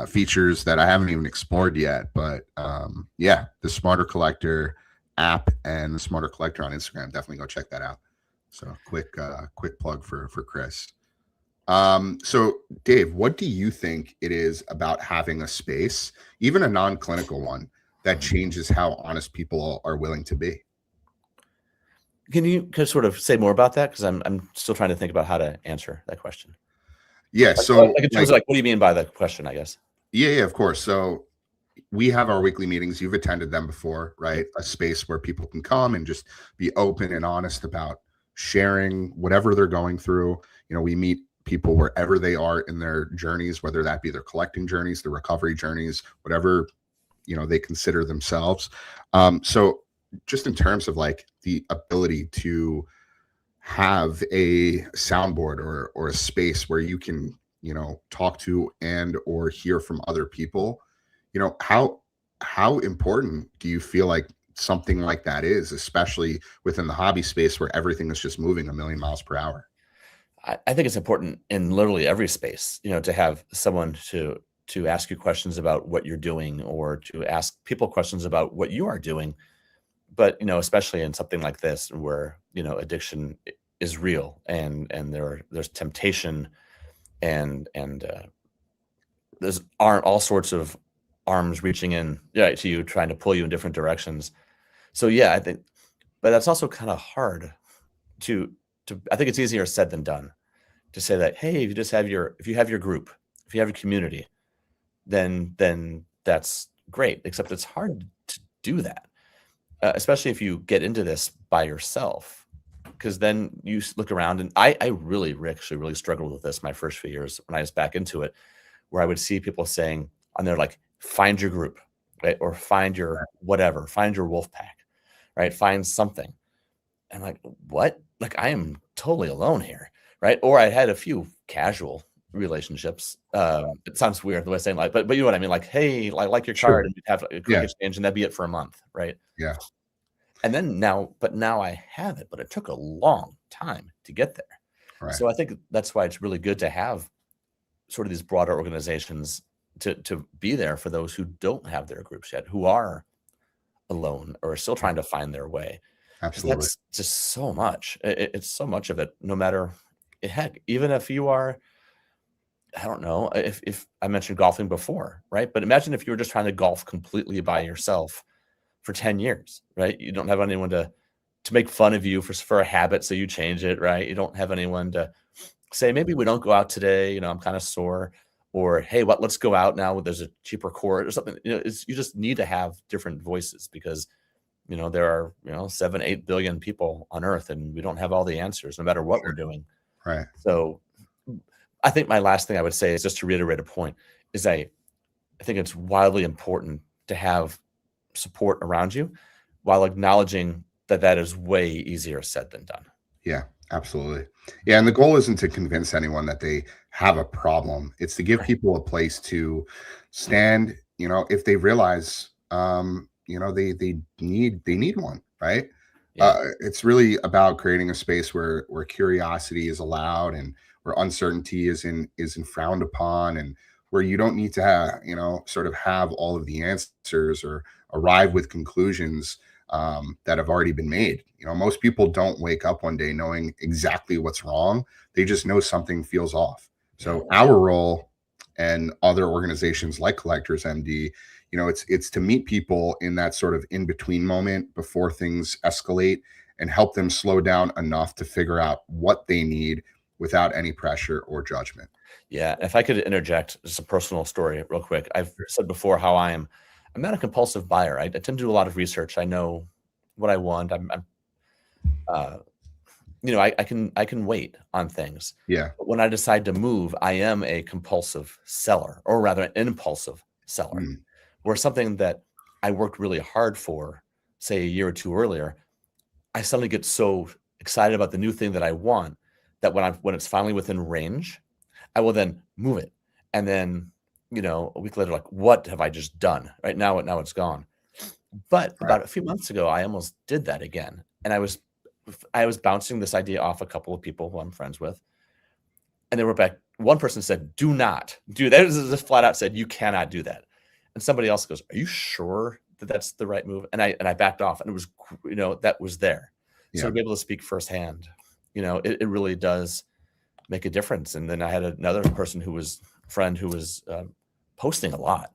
features that I haven't even explored yet. But the Smarter Collector app and the Smarter Collector on Instagram, definitely go check that out. So quick plug for Chris. So Dave, what do you think it is about having a space, even a non-clinical one, that changes how honest people are willing to be? Can you sort of say more about that? Because I'm still trying to think about how to answer that question. Yeah. So like in terms of like, what do you mean by the question, I guess? Yeah, of course. So we have our weekly meetings. You've attended them before, right? A space where people can come and just be open and honest about sharing whatever they're going through. We meet people wherever they are in their journeys, whether that be their collecting journeys, their recovery journeys, whatever, they consider themselves. So just in terms of like the ability to have a soundboard or a space where you can, talk to and or hear from other people, how important do you feel like something like that is, especially within the hobby space where everything is just moving a million miles per hour? I think it's important in literally every space, to have someone to ask you questions about what you're doing, or to ask people questions about what you are doing. But, especially in something like this where, addiction is real, and there's temptation, and there's aren't all sorts of arms reaching in to you, trying to pull you in different directions. So yeah, I think, but that's also kind of hard to I think it's easier said than done to say that, hey, if you have your group, if you have your community, then that's great. Except it's hard to do that, especially if you get into this by yourself, because then you look around, and I really actually really struggled with this my first few years when I was back into it, where I would see people saying on there like, find your group, right? Or find your whatever, find your wolf pack, right? Find something. And like, what? Like, I am totally alone here, right? Or I had a few casual relationships. It sounds weird the way I'm saying, like, but you know what I mean? Like, hey, I like your card, and we'd have a quick exchange, and that'd be it for a month, right? Yeah. And then now I have it, but it took a long time to get there. Right. So I think that's why it's really good to have sort of these broader organizations to be there for those who don't have their groups yet, who are alone or are still trying to find their way. Absolutely. That's just so much. It's so much of it, no matter, heck, even if you are, I don't know if I mentioned golfing before, right? But imagine if you were just trying to golf completely by yourself for 10 years, right? You don't have anyone to make fun of you for a habit, so you change it, right? You don't have anyone to say, maybe we don't go out today, I'm kind of sore, or hey, let's go out now. There's a cheaper court or something. You just need to have different voices because there are 7-8 billion people on Earth, and we don't have all the answers, no matter what we're doing. Right. So I think my last thing I would say is just to reiterate a point is I think it's wildly important to have support around you while acknowledging that is way easier said than done. Yeah, absolutely. Yeah. And the goal isn't to convince anyone that they have a problem. It's to give people a place to stand, if they realize, they need one, right? Yeah. It's really about creating a space where curiosity is allowed and where uncertainty isn't frowned upon, and where you don't need to have, sort of have all of the answers or arrive with conclusions that have already been made. Most people don't wake up one day knowing exactly what's wrong. They just know something feels off. So our role and other organizations like Collectors MD, it's to meet people in that sort of in-between moment before things escalate and help them slow down enough to figure out what they need without any pressure or judgment. Yeah. If I could interject just a personal story real quick. I've said before how I'm not a compulsive buyer. I tend to do a lot of research. I know what I want. I can wait on things. Yeah. But when I decide to move, I am a compulsive seller, or rather an impulsive seller, where something that I worked really hard for, say a year or two earlier, I suddenly get so excited about the new thing that I want that when it's finally within range, I will then move it. And then, a week later, like, what have I just done? Right now it's gone. But about a few months ago, I almost did that again. And I was bouncing this idea off a couple of people who I'm friends with. And they were back. One person said, do not do that. Just flat out said, you cannot do that. And somebody else goes, are you sure that that's the right move? And I backed off, and it was, that was there. So to be able to speak firsthand, it really does make a difference. And then I had another friend who was posting a lot,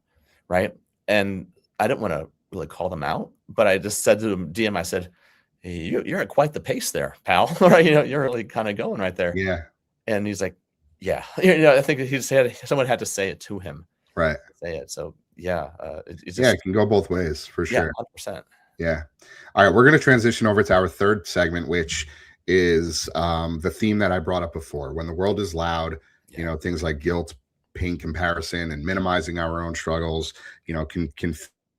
right? And I didn't want to really call them out, but I just said to them, DM, I said, hey, you're at quite the pace there, pal. Right? You're really kind of going right there. Yeah. And he's like, yeah. I think he said someone had to say it to him. Right. Say it. So yeah. It can go both ways for sure. 100%. Yeah. All right. We're going to transition over to our third segment, which is the theme that I brought up before. When the world is loud, things like guilt, pain, comparison, and minimizing our own struggles, can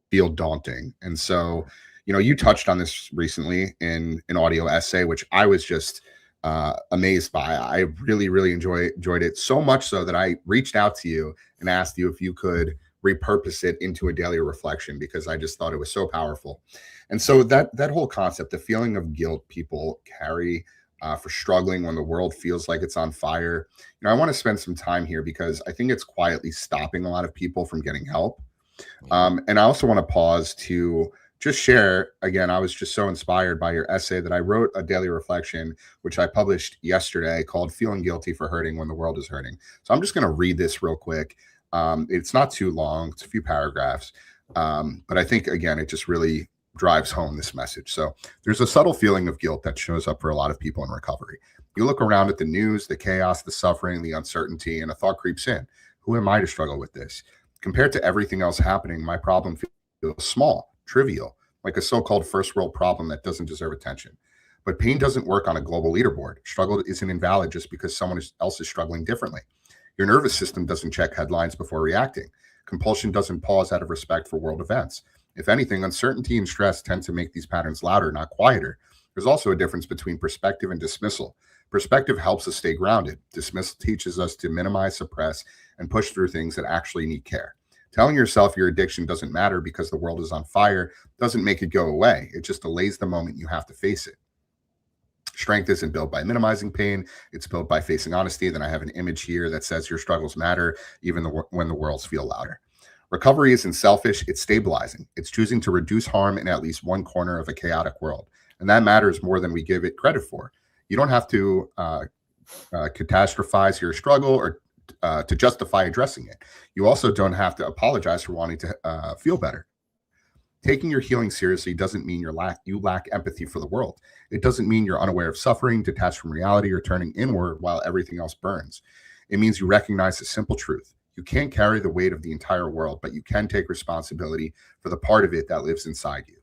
feel daunting. And so, you touched on this recently in an audio essay, which I was just amazed by. I really, really enjoyed it, so much so that I reached out to you and asked you if you could repurpose it into a daily reflection, because I just thought it was so powerful. And so that whole concept, the feeling of guilt people carry for struggling when the world feels like it's on fire. I want to spend some time here because I think it's quietly stopping a lot of people from getting help. And I also want to pause to just share, again, I was just so inspired by your essay that I wrote a daily reflection, which I published yesterday, called Feeling Guilty for Hurting When the World is Hurting. So I'm just going to read this real quick. It's not too long. It's a few paragraphs. But I think, again, it just really drives home this message. So there's a subtle feeling of guilt that shows up for a lot of people in recovery. You look around at the news, the chaos, the suffering, the uncertainty, and a thought creeps in. Who am I to struggle with this? Compared to everything else happening, my problem feels small, trivial, like a so-called first world problem that doesn't deserve attention. But pain doesn't work on a global leaderboard. Struggle isn't invalid just because someone else is struggling differently. Your nervous system doesn't check headlines before reacting. Compulsion doesn't pause out of respect for world events. If anything, uncertainty and stress tend to make these patterns louder, not quieter. There's also a difference between perspective and dismissal. Perspective helps us stay grounded. Dismissal teaches us to minimize, suppress, and push through things that actually need care. Telling yourself your addiction doesn't matter because the world is on fire doesn't make it go away. It just delays the moment you have to face it. Strength isn't built by minimizing pain. It's built by facing honesty. Then I have an image here that says your struggles matter even when the worlds feel louder. Recovery isn't selfish. It's stabilizing. It's choosing to reduce harm in at least one corner of a chaotic world. And that matters more than we give it credit for. You don't have to catastrophize your struggle or to justify addressing it. You also don't have to apologize for wanting to feel better. Taking your healing seriously doesn't mean you lack empathy for the world. It doesn't mean you're unaware of suffering, detached from reality, or turning inward while everything else burns. It means you recognize the simple truth. You can't carry the weight of the entire world, but you can take responsibility for the part of it that lives inside you.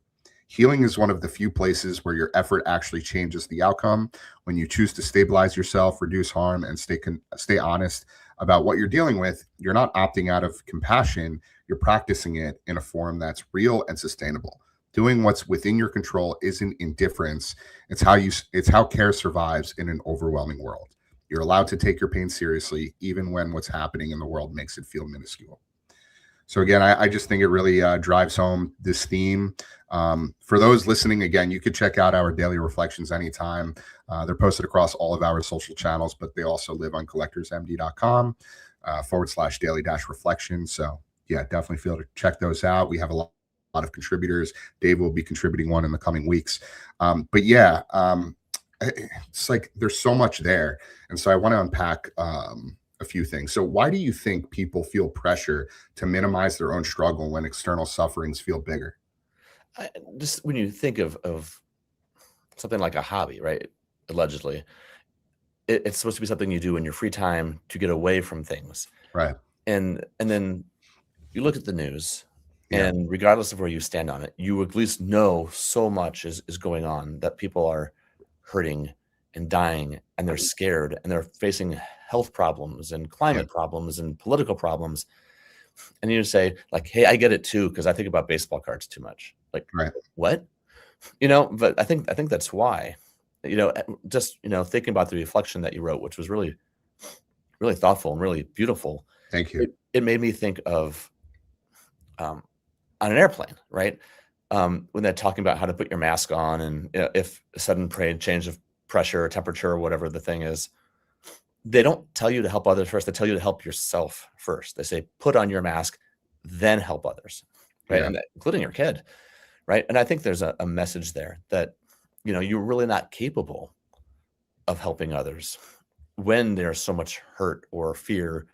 Healing is one of the few places where your effort actually changes the outcome. When you choose to stabilize yourself, reduce harm, and stay honest about what you're dealing with, you're not opting out of compassion. You're practicing it in a form that's real and sustainable. Doing what's within your control isn't indifference. It's how care survives in an overwhelming world. You're allowed to take your pain seriously, even when what's happening in the world makes it feel minuscule. So again, I just think it really drives home this theme. For those listening, again, you could check out our daily reflections anytime. They're posted across all of our social channels, but they also live on collectorsmd.com /daily-reflection. So yeah, definitely feel to check those out. We have a lot of contributors. Dave will be contributing one in the coming weeks. But yeah, it's like there's so much there. And so I want to unpack a few things. So why do you think people feel pressure to minimize their own struggle when external sufferings feel bigger? Just when you think of something like a hobby, right? Allegedly, it's supposed to be something you do in your free time to get away from things. Right. And then you look at the news, Yeah. and regardless of where you stand on it, you at least know so much is going on, that people are hurting and dying, and they're scared, and they're facing health problems and climate problems and political problems. And you say, like, hey, I get it too, because I think about baseball cards too much. Like, Right. what? But I think that's why. Just thinking about the reflection that you wrote, which was really, really thoughtful and really beautiful. Thank you. It made me think of on an airplane, right? When they're talking about how to put your mask on, and if a sudden change of pressure or temperature or whatever the thing is, they don't tell you to help others first. They tell you to help yourself first. They say, put on your mask, then help others, right? Yeah. And including your kid, right? And I think there's a message there that, you're really not capable of helping others when there's so much hurt or fear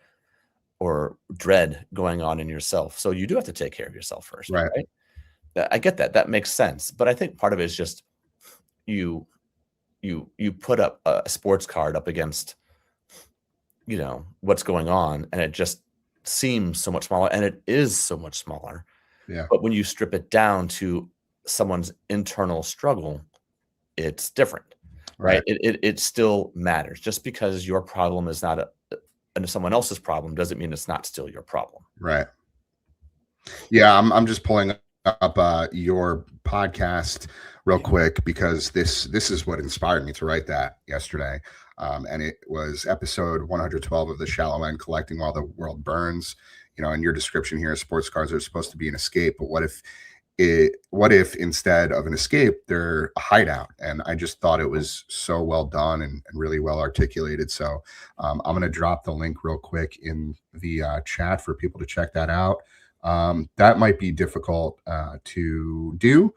or dread going on in yourself. So you do have to take care of yourself first, Right. right? I get that. That makes sense. But I think part of it is just you put up a sports card up against, what's going on, and it just seems so much smaller, and it is so much smaller. Yeah. But when you strip it down to someone's internal struggle, it's different, right? It still matters. Just because your problem is not someone else's problem doesn't mean it's not still your problem. Right. Yeah, I'm just pulling up your podcast real quick, because this is what inspired me to write that yesterday. And it was episode 112 of The Shallow End, Collecting While the World Burns. In your description here, sports cards are supposed to be an escape, but what if instead of an escape, they're a hideout? And I just thought it was so well done and really well articulated. So I'm going to drop the link real quick in the chat for people to check that out. That might be difficult to do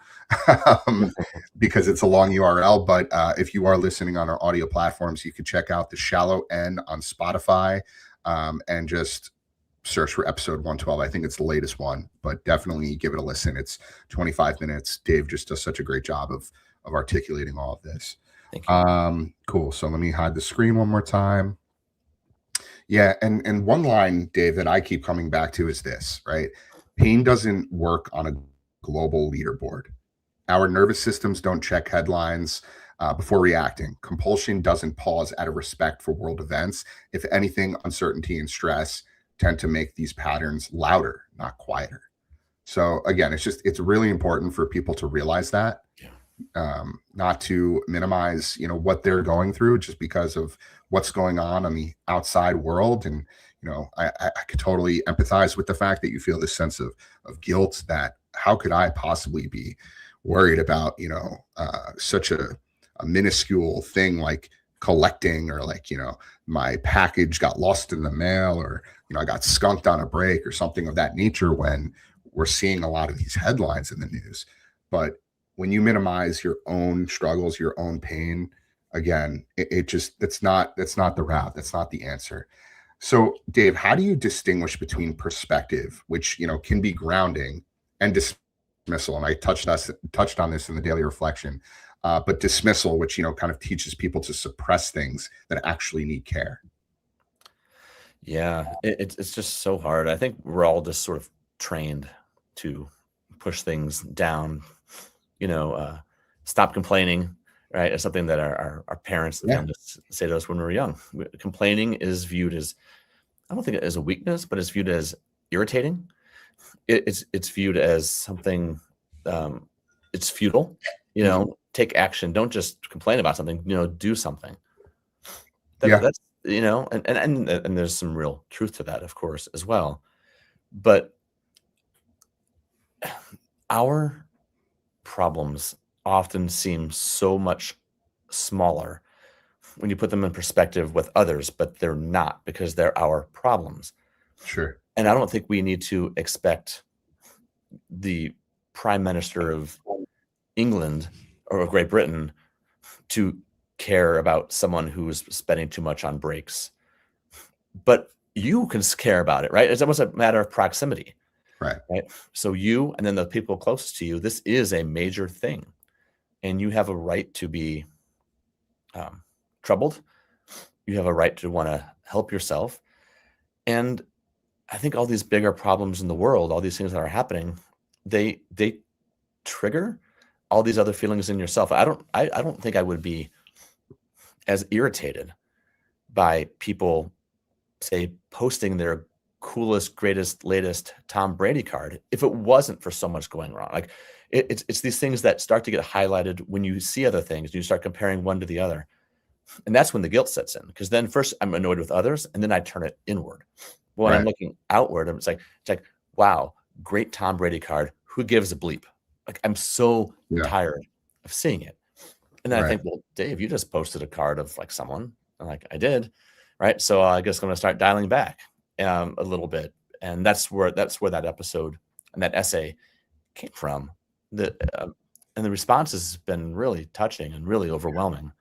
because it's a long URL, but if you are listening on our audio platforms, you could check out The Shallow End on Spotify and just search for episode 112. I think it's the latest one, but definitely give it a listen. It's 25 minutes. Dave just does such a great job of articulating all of this. Thank you. Cool. So let me hide the screen one more time. Yeah, and one line, Dave, that I keep coming back to is this, right? Pain doesn't work on a global leaderboard. Our nervous systems don't check headlines before reacting. Compulsion doesn't pause out of respect for world events. If anything, uncertainty and stress tend to make these patterns louder, not quieter. So again, it's really important for people to realize that, not to minimize, what they're going through just because of what's going on the outside world. And, I could totally empathize with the fact that you feel this sense of guilt, that how could I possibly be worried about, such a minuscule thing like collecting, or like, my package got lost in the mail, or, I got skunked on a break or something of that nature, when we're seeing a lot of these headlines in the news. But when you minimize your own struggles, your own pain, again, that's not the route. That's not the answer. So, Dave, how do you distinguish between perspective, which can be grounding, and dismissal? And I touched on this in the daily reflection, but dismissal, which kind of teaches people to suppress things that actually need care. Yeah, it's just so hard. I think we're all just sort of trained to push things down, you know, stop complaining, right? It's something that our parents Yeah, just say to us when we were young. Complaining is viewed as, I don't think as a weakness, but it's viewed as irritating. It's viewed as something, it's futile. Take action. Don't just complain about something. Do something. yeah, That's and there's some real truth to that, of course, as well. But our problems often seem so much smaller when you put them in perspective with others, but they're not, because they're our problems. sure. And I don't think we need to expect the Prime Minister of England or of Great Britain to care about someone who's spending too much on brakes. But you can care about it, right? It's almost a matter of proximity, Right. right? So you and then the people closest to you, this is a major thing. And you have a right to be troubled. You have a right to want to help yourself. And I think all these bigger problems in the world, all these things that are happening, they trigger all these other feelings in yourself. I don't think I would be as irritated by people, say, posting their coolest, greatest, latest Tom Brady card if it wasn't for so much going wrong. Like it's these things that start to get highlighted when you see other things and you start comparing one to the other. And that's when the guilt sets in, because then first I'm annoyed with others and then I turn it inward. When I'm Right. looking outward, it's like, wow, great Tom Brady card. Who gives a bleep? Like, I'm so Yeah. tired of seeing it. And then I Right. think, well, Dave, you just posted a card of like someone. I'm like, I did. Right. So I guess I'm going to start dialing back a little bit. And that's where that episode and that essay came from. And the response has been really touching and really overwhelming.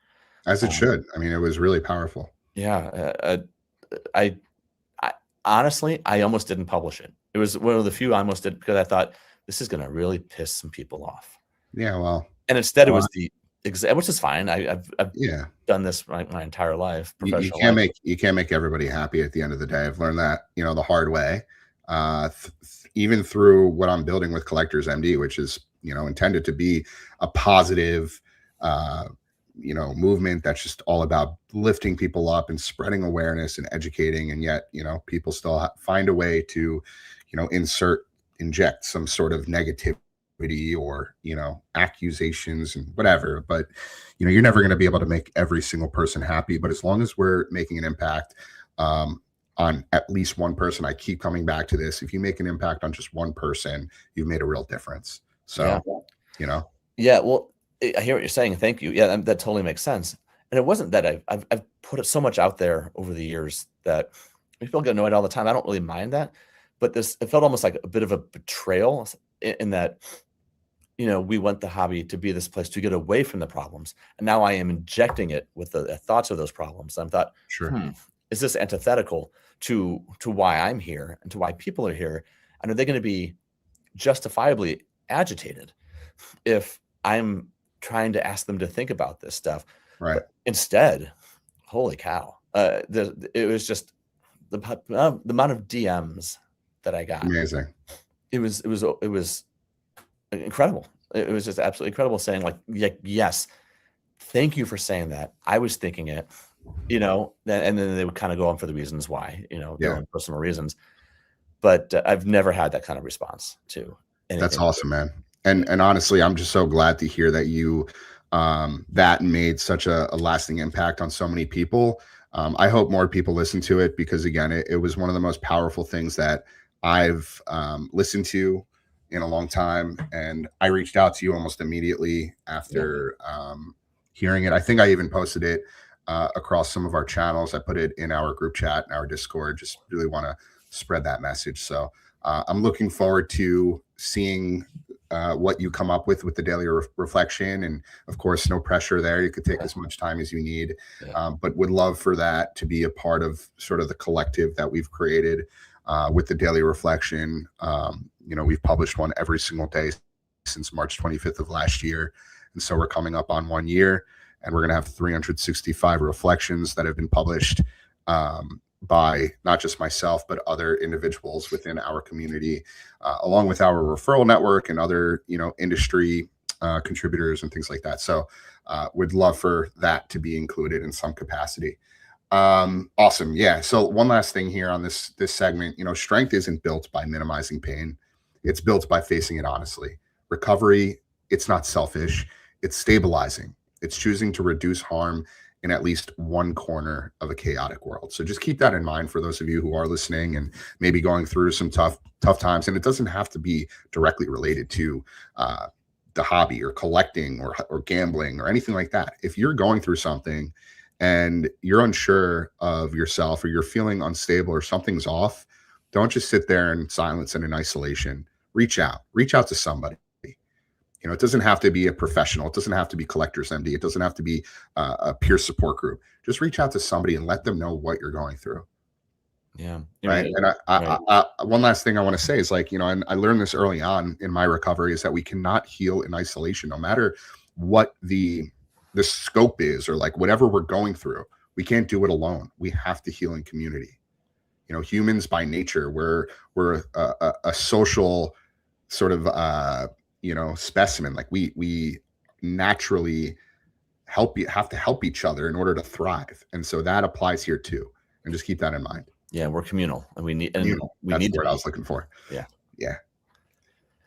As it Um, should. I mean, it was really powerful. yeah. I, I honestly, I almost didn't publish it. It was one of the few I almost did, because I thought this is going to really piss some people off. Yeah. Well. And instead, it Well, was which is fine. I've yeah. done this my entire life, You professional can't life. make everybody happy at the end of the day. I've learned that the hard way. Even through what I'm building with Collectors MD, which is intended to be a positive uh movement that's just all about lifting people up and spreading awareness and educating, and yet people still find a way to inject some sort of negativity or accusations and whatever. But you're never going to be able to make every single person happy, but as long as we're making an impact on at least one person, I keep coming back to this, if you make an impact on just one person, you've made a real difference. Yeah. So you know Yeah. Well, I hear what you're saying. Thank you. Yeah, that totally makes sense. And it wasn't that I've put it so much out there over the years that people get annoyed all the time. I don't really mind that, but it felt almost like a bit of a betrayal in that, we want the hobby to be this place to get away from the problems. And now I am injecting it with the thoughts of those problems. And I thought, sure. is this antithetical to why I'm here and to why people are here? And are they going to be justifiably agitated if I'm trying to ask them to think about this stuff? Right. But instead, holy cow, it was just the amount of DMs that I got. Amazing. It was incredible. It was just absolutely incredible, saying like, yes, thank you for saying that. I was thinking it, and then they would kind of go on for the reasons why, their own personal reasons. But I've never had that kind of response to anything. That's awesome, man. And honestly, I'm just so glad to hear that you that made such a lasting impact on so many people. I hope more people listen to it, because again, it was one of the most powerful things that I've listened to in a long time. And I reached out to you almost immediately after hearing it. I think I even posted it across some of our channels. I put it in our group chat and our Discord. Just really want to spread that message. So I'm looking forward to seeing what you come up with the daily reflection. And of course, no pressure there. You could take as much time as you need, but would love for that to be a part of sort of the collective that we've created with the daily reflection. We've published one every single day since March 25th of last year. And so we're coming up on 1 year, and we're going to have 365 reflections that have been published by not just myself, but other individuals within our community, along with our referral network and other, industry contributors and things like that. So would love for that to be included in some capacity. Awesome. Yeah. So one last thing here on this segment, strength isn't built by minimizing pain. It's built by facing it honestly. Recovery, it's not selfish. It's stabilizing. It's choosing to reduce harm in at least one corner of a chaotic world. So just keep that in mind for those of you who are listening and maybe going through some tough times. And it doesn't have to be directly related to the hobby or collecting or gambling or anything like that. If you're going through something and you're unsure of yourself, or you're feeling unstable, or something's off, don't just sit there in silence and in isolation. Reach out to somebody. It doesn't have to be a professional. It doesn't have to be Collectors MD. It doesn't have to be a peer support group. Just reach out to somebody and let them know what you're going through. Yeah. Right. And I one last thing I want to say is, and I learned this early on in my recovery, is that we cannot heal in isolation, no matter what the scope is, or whatever we're going through. We can't do it alone. We have to heal in community. Humans by nature, we're a social sort of specimen. We naturally have to help each other in order to thrive. And so that applies here too. And just keep that in mind. Yeah, we're communal, and we need, and communal. we That's need the word to I was looking for. Yeah.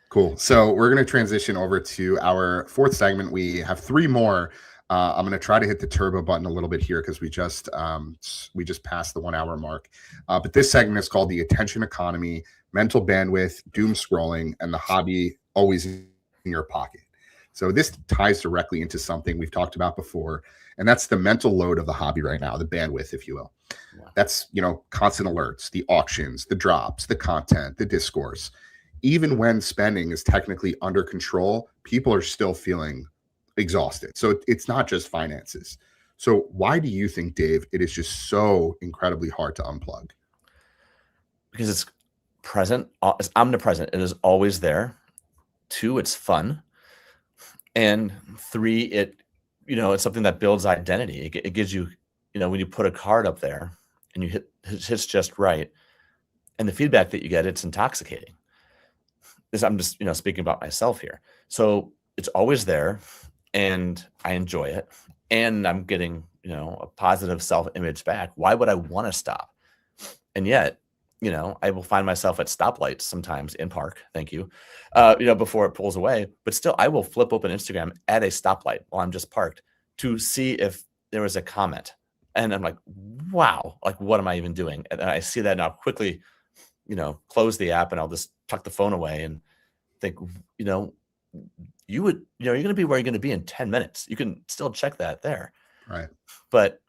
Cool. So we're going to transition over to our fourth segment. We have three more. I'm going to try to hit the turbo button a little bit here, because we just passed the 1 hour mark. But this segment is called the attention economy, mental bandwidth, doom scrolling, and the hobby always in your pocket. So this ties directly into something we've talked about before, and that's the mental load of the hobby right now, the bandwidth, if you will. Yeah. That's, constant alerts, the auctions, the drops, the content, the discourse. Even when spending is technically under control, people are still feeling exhausted. So it's not just finances. So why do you think, Dave, it is just so incredibly hard to unplug? Because it's present, it's omnipresent. It is always there. 2, it's fun. And 3, it's something that builds identity. It gives you, when you put a card up there and you hits just right, and the feedback that you get, it's intoxicating. I'm just, speaking about myself here. So it's always there, and I enjoy it, and I'm getting, a positive self-image back. Why would I want to stop? And yet, I will find myself at stoplights sometimes in park. Thank you. Before it pulls away, but still I will flip open Instagram at a stoplight while I'm just parked to see if there was a comment. And I'm like, wow, what am I even doing? And I see that, and I'll quickly, close the app, and I'll just tuck the phone away and think, you're going to be where you're going to be in 10 minutes. You can still check that there. Right. But,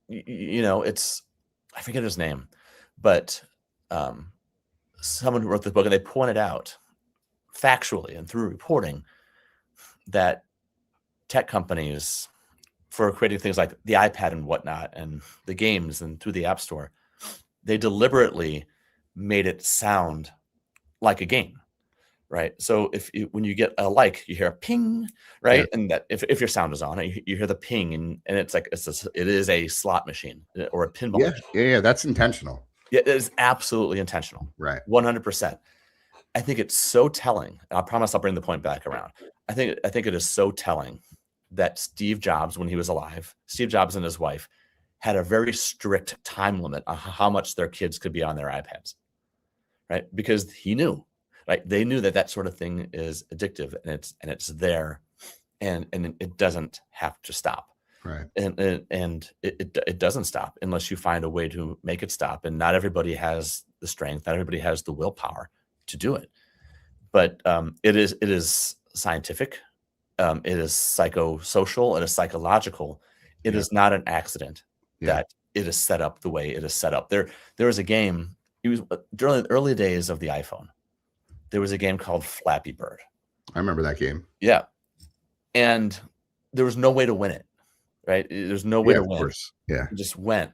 it's, I forget his name, but someone who wrote the book, and they pointed out factually and through reporting that tech companies, for creating things like the iPad and whatnot, and the games and through the App Store, they deliberately made it sound like a game. Right. So when you get a you hear a ping, right? Yeah. And that if your sound is on, you hear the ping, and it's it is a slot machine or a pinball machine. Yeah. That's intentional. Yeah, it is absolutely intentional. Right. 100%. I think it's so telling. And I promise I'll bring the point back around. I think it is so telling that Steve Jobs, when he was alive, Steve Jobs and his wife had a very strict time limit on how much their kids could be on their iPads. Right. Because he knew. Right. They knew that sort of thing is addictive, and it's there, and it doesn't have to stop. Right. And it doesn't stop unless you find a way to make it stop. And not everybody has the strength, not everybody has the willpower to do it. But it is scientific, it is psychosocial, it is psychological. It is not an accident that it is set up the way it is set up. There was a game. It was during the early days of the iPhone. There was a game called Flappy Bird. I remember that game. Yeah. And there was no way to win it, right? There's no way Yeah, to of win. course. Yeah. It just went.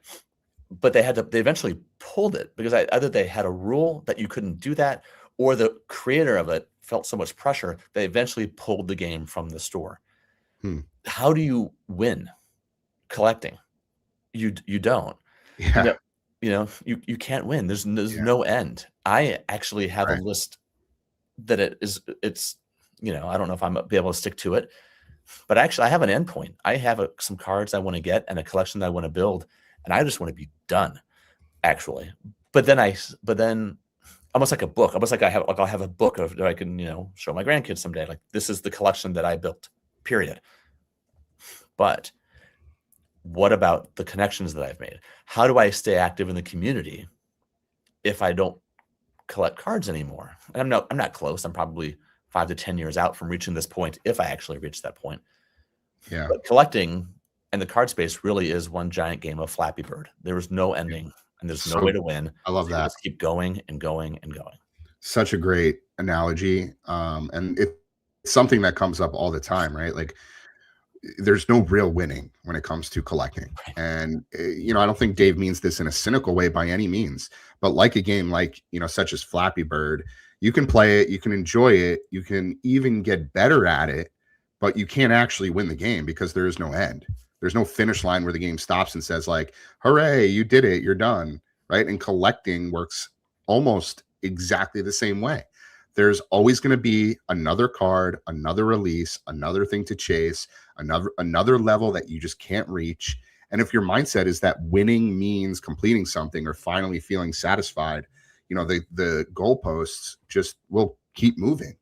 But they eventually pulled it because either they had a rule that you couldn't do that, or the creator of it felt so much pressure, they eventually pulled the game from the store. Hmm. How do you win collecting? You don't. Yeah. You can't win. There's Yeah. no end. I actually have a Right. list that it's I don't know if I'm be able to stick to it, but actually I have an endpoint. I have some cards I want to get and a collection that I want to build, and I just want to be done, actually. But then almost like a book, almost like I'll have a book of that I can show my grandkids someday. Like, this is the collection that I built. Period. But what about the connections that I've made? How do I stay active in the community if I don't collect cards anymore? And I'm not close. I'm probably 5 to 10 years out from reaching this point, if I actually reach that point. Yeah. But collecting and the card space really is one giant game of Flappy Bird. There is no ending, and there's no way to win. I love So you that. just keep going and going and going. Such a great analogy. And it's something that comes up all the time, right? Like, there's no real winning when it comes to collecting. Right. And, I don't think Dave means this in a cynical way by any means, but like a game like, such as Flappy Bird, you can play it, you can enjoy it, you can even get better at it, but you can't actually win the game because there is no end. There's no finish line where the game stops and says, like, hooray, you did it, you're done. Right. And collecting works almost exactly the same way. There's always going to be another card, another release, another thing to chase, another level that you just can't reach. And if your mindset is that winning means completing something or finally feeling satisfied, the goalposts just will keep moving.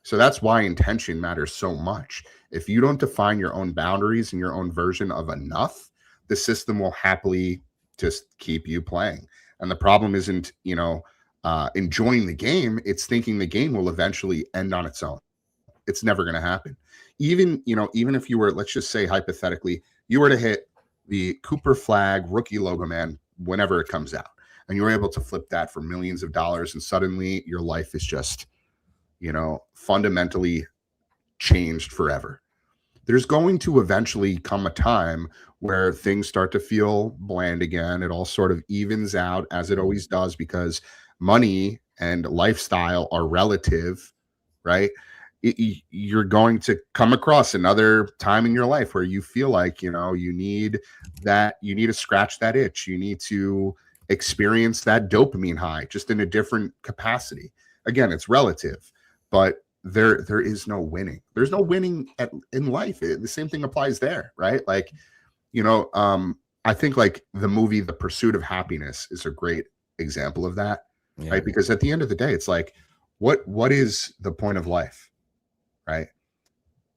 So that's why intention matters so much. If you don't define your own boundaries and your own version of enough, the system will happily just keep you playing. And the problem isn't, enjoying the game. It's thinking the game will eventually end on its own. It's never going to happen. Even if you were, let's just say hypothetically, you were to hit the Cooper Flag rookie logo man whenever it comes out, and you were able to flip that for millions of dollars, and suddenly your life is just, fundamentally changed forever. There's going to eventually come a time where things start to feel bland again. It all sort of evens out, as it always does, because money and lifestyle are relative, right? You're going to come across another time in your life where you feel like, you need to scratch that itch. You need to experience that dopamine high, just in a different capacity. Again, it's relative, but there is no winning. There's no winning in life. The same thing applies there, right? Like, I think like the movie The Pursuit of Happiness is a great example of that. Yeah. Right? Because at the end of the day, it's like, what is the point of life? Right?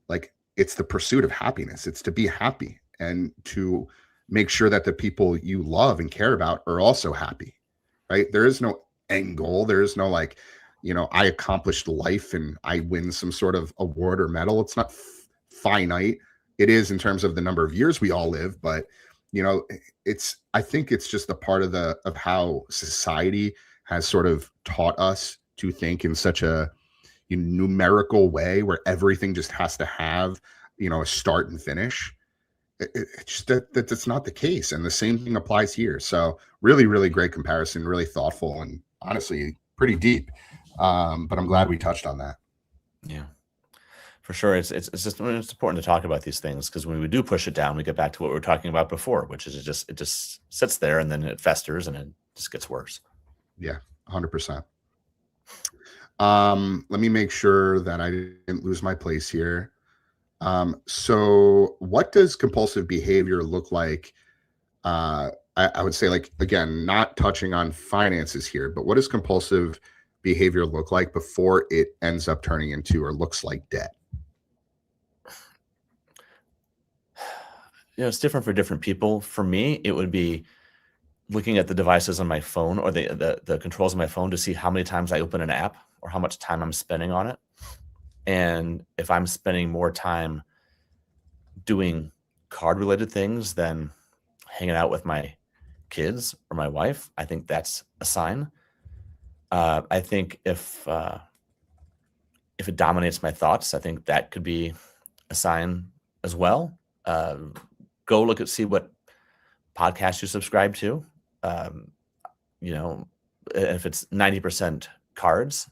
Like, it's the pursuit of happiness. It's to be happy and to make sure that the people you love and care about are also happy. Right? There is no end goal. There is no like, I accomplished life and I win some sort of award or medal. It's not finite. It is in terms of the number of years we all live, but I think it's just a part of how society has sort of taught us to think in such a numerical way where everything just has to have, a start and finish. It's just that's not the case. And the same thing applies here. So really, really great comparison, really thoughtful, and honestly pretty deep. But I'm glad we touched on that. Yeah, for sure. It's just it's important to talk about these things, because when we do push it down, we get back to what we were talking about before, which is it just sits there and then it festers and it just gets worse. Yeah, 100%. Let me make sure that I didn't lose my place here. So what does compulsive behavior look like? I would say, like, again, not touching on finances here, but what does compulsive behavior look like before it ends up turning into or looks like debt? It's different for different people. For me, it would be looking at the devices on my phone, or the controls on my phone, to see how many times I open an app or how much time I'm spending on it. And if I'm spending more time doing card related things than hanging out with my kids or my wife, I think that's a sign. I think if if it dominates my thoughts, I think that could be a sign as well. Go look at, see what podcasts you subscribe to. You know, if it's 90% cards,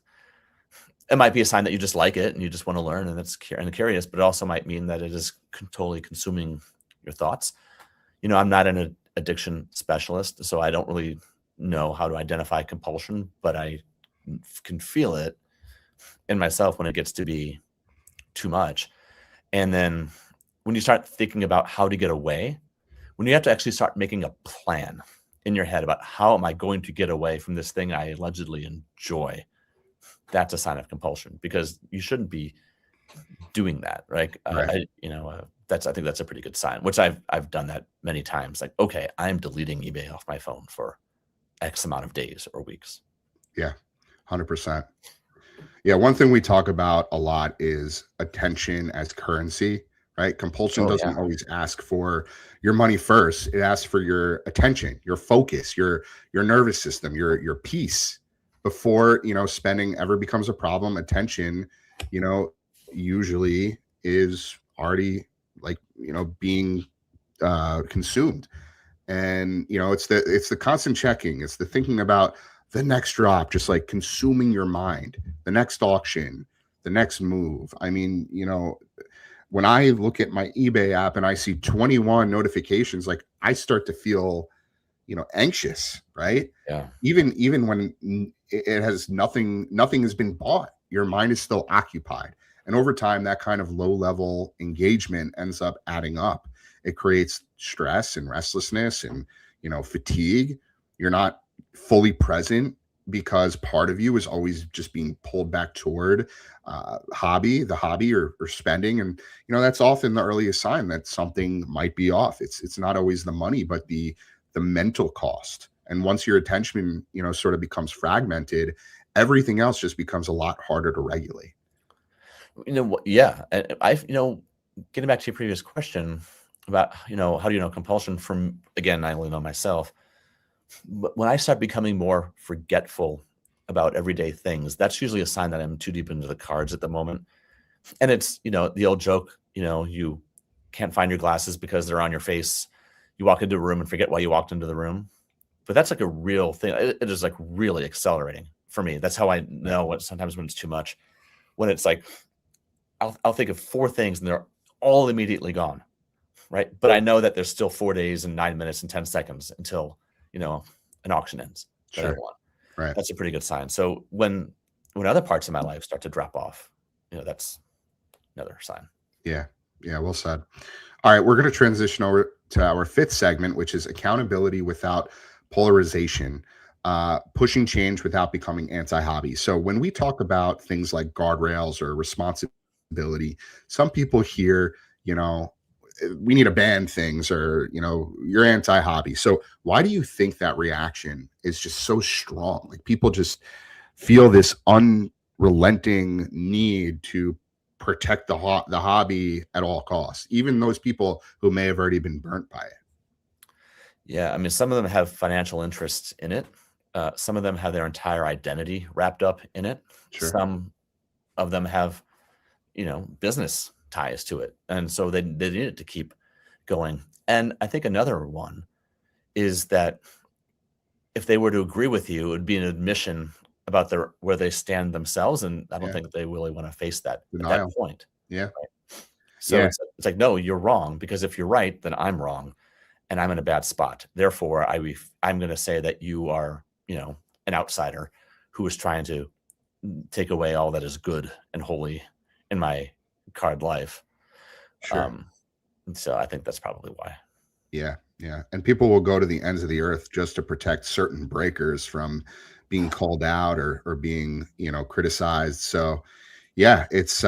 it might be a sign that you just like it and you just want to learn and that's curious, but it also might mean that it is totally consuming your thoughts. You know, I'm not an addiction specialist, so I don't really know how to identify compulsion, but I can feel it in myself when it gets to be too much. And then when you start thinking about how to get away, when you have to actually start making a plan in your head about how am I going to get away from this thing I allegedly enjoy, that's a sign of compulsion, because you shouldn't be doing that, right? Right. I think that's a pretty good sign, which I've done that many times. Like, okay, I'm deleting eBay off my phone for X amount of days or weeks. Yeah, 100%. Yeah, one thing we talk about a lot is attention as currency, right? Compulsion Oh doesn't yeah, always ask for your money first. It asks for your attention, your focus, your nervous system, your peace. Before, spending ever becomes a problem, attention, usually is already like, being consumed. And it's the constant checking, it's the thinking about the next drop, just like consuming your mind, the next auction, the next move. I mean, when I look at my eBay app and I see 21 notifications, like I start to feel, anxious, right? yeah. Even when it has nothing has been bought, your mind is still occupied. And over time, that kind of low level engagement ends up adding up. It creates stress and restlessness and, fatigue. You're not fully present because part of you is always just being pulled back toward the hobby or spending. And, that's often the earliest sign that something might be off. It's not always the money, but the mental cost. And once your attention, sort of becomes fragmented, everything else just becomes a lot harder to regulate. Yeah. And getting back to your previous question about, how do you know compulsion from, again, I only know myself. But when I start becoming more forgetful about everyday things, that's usually a sign that I'm too deep into the cards at the moment. And it's, the old joke, you can't find your glasses because they're on your face. You walk into a room and forget why you walked into the room. But that's like a real thing. It is like really accelerating for me. That's how I know what sometimes when it's too much, when it's like, I'll think of 4 things and they're all immediately gone. Right. But I know that there's still 4 days and 9 minutes and 10 seconds until, an auction ends that I Sure. want. Right. That's a pretty good sign. So when other parts of my life start to drop off, that's another sign. Yeah. Yeah. Well said. All right. We're going to transition over to our 5th segment, which is accountability without polarization, pushing change without becoming anti-hobby. So when we talk about things like guardrails or responsibility, some people hear, we need to ban things, or you're anti-hobby. So why do you think that reaction is just so strong? Like people just feel this unrelenting need to protect the hobby at all costs, even those people who may have already been burnt by it. Yeah. I mean, some of them have financial interests in it. Some of them have their entire identity wrapped up in it. Sure. Some of them have, business ties to it. And so they need it to keep going. And I think another one is that if they were to agree with you, it would be an admission about where they stand themselves. And I don't Yeah. think they really want to face that at that Denial. point. Yeah. Right? So Yeah. it's like, no, you're wrong, because if you're right, then I'm wrong and I'm in a bad spot. Therefore, I'm going to say that you are, an outsider who is trying to take away all that is good and holy in my card life. Sure. So I think that's probably why. Yeah. Yeah. And people will go to the ends of the earth just to protect certain breakers from being called out or being, criticized. So yeah, it's,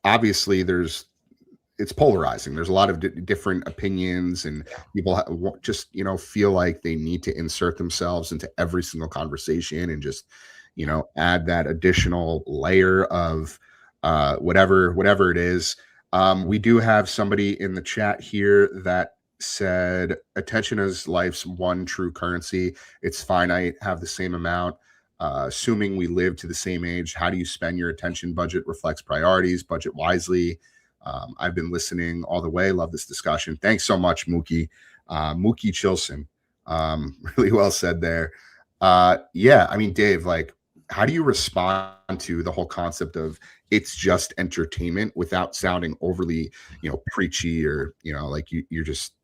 obviously it's polarizing. There's a lot of different opinions, and people just, feel like they need to insert themselves into every single conversation and just, add that additional layer of whatever it is. We do have somebody in the chat here that said attention is life's one true currency. It's finite, have the same amount. assuming we live to the same age, how do you spend your attention? Budget reflects priorities, budget wisely. I've been listening all the way. Love this discussion. Thanks so much, Mookie. Mookie Chilson. Really well said there. Yeah, I mean, Dave, like, how do you respond to the whole concept of it's just entertainment without sounding overly, preachy, or, like you're just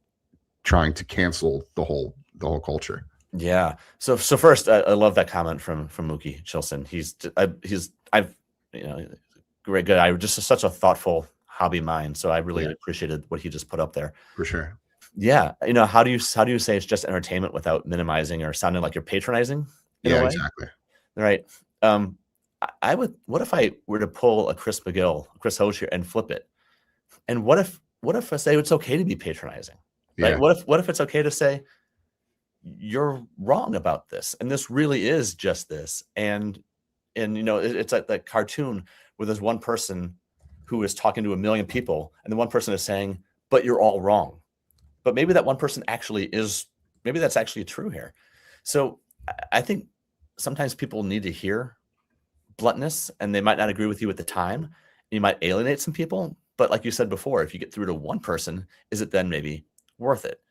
trying to cancel the whole culture? Yeah. So first, I love that comment from Mookie Chilson. Great guy. Just such a thoughtful hobby mind. So I really appreciated what he just put up there. For sure. Yeah. How do you say it's just entertainment without minimizing or sounding like you're patronizing? Yeah, exactly. Right. What if I were to pull a Chris Hoche here and flip it? And what if I say it's okay to be patronizing? Right? Yeah. What if it's okay to say you're wrong about this, and this really is just this? And it's like that cartoon where there's one person who is talking to a million people, and the one person is saying, but you're all wrong. But maybe that one person maybe that's actually true here. So I think sometimes people need to hear bluntness, and they might not agree with you at the time. You might alienate some people, but like you said before, if you get through to one person, is it then maybe worth it?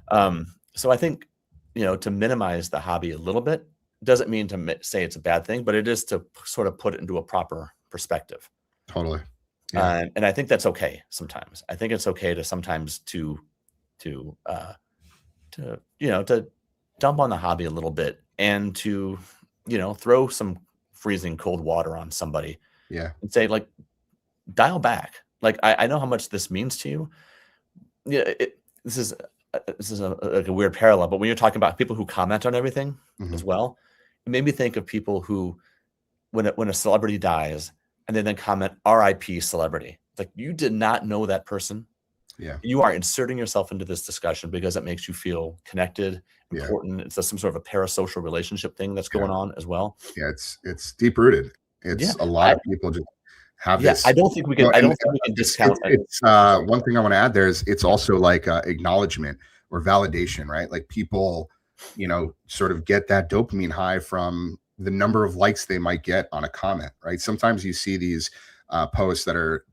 So I think, to minimize the hobby a little bit doesn't mean to say it's a bad thing, but it is to sort of put it into a proper perspective. Totally. Yeah. And I think that's okay sometimes. I think it's okay to sometimes to dump on the hobby a little bit, and to, throw some freezing cold water on somebody. Yeah. And say, like, dial back. Like, I know how much this means to you. Yeah. This is a weird parallel, but when you're talking about people who comment on everything as well, it made me think of people who, when a celebrity dies, and they then comment RIP celebrity. It's like, you did not know that person. Yeah. You are inserting yourself into this discussion because it makes you feel connected, important. It's some sort of a parasocial relationship thing that's going on as well. Yeah, it's deep rooted. It's a lot of people just have this. I don't think we can. I don't think we can discount. It's one thing I want to add there is it's also like acknowledgement or validation, right? Like, people, sort of get that dopamine high from the number of likes they might get on a comment, right? Sometimes you see these posts that are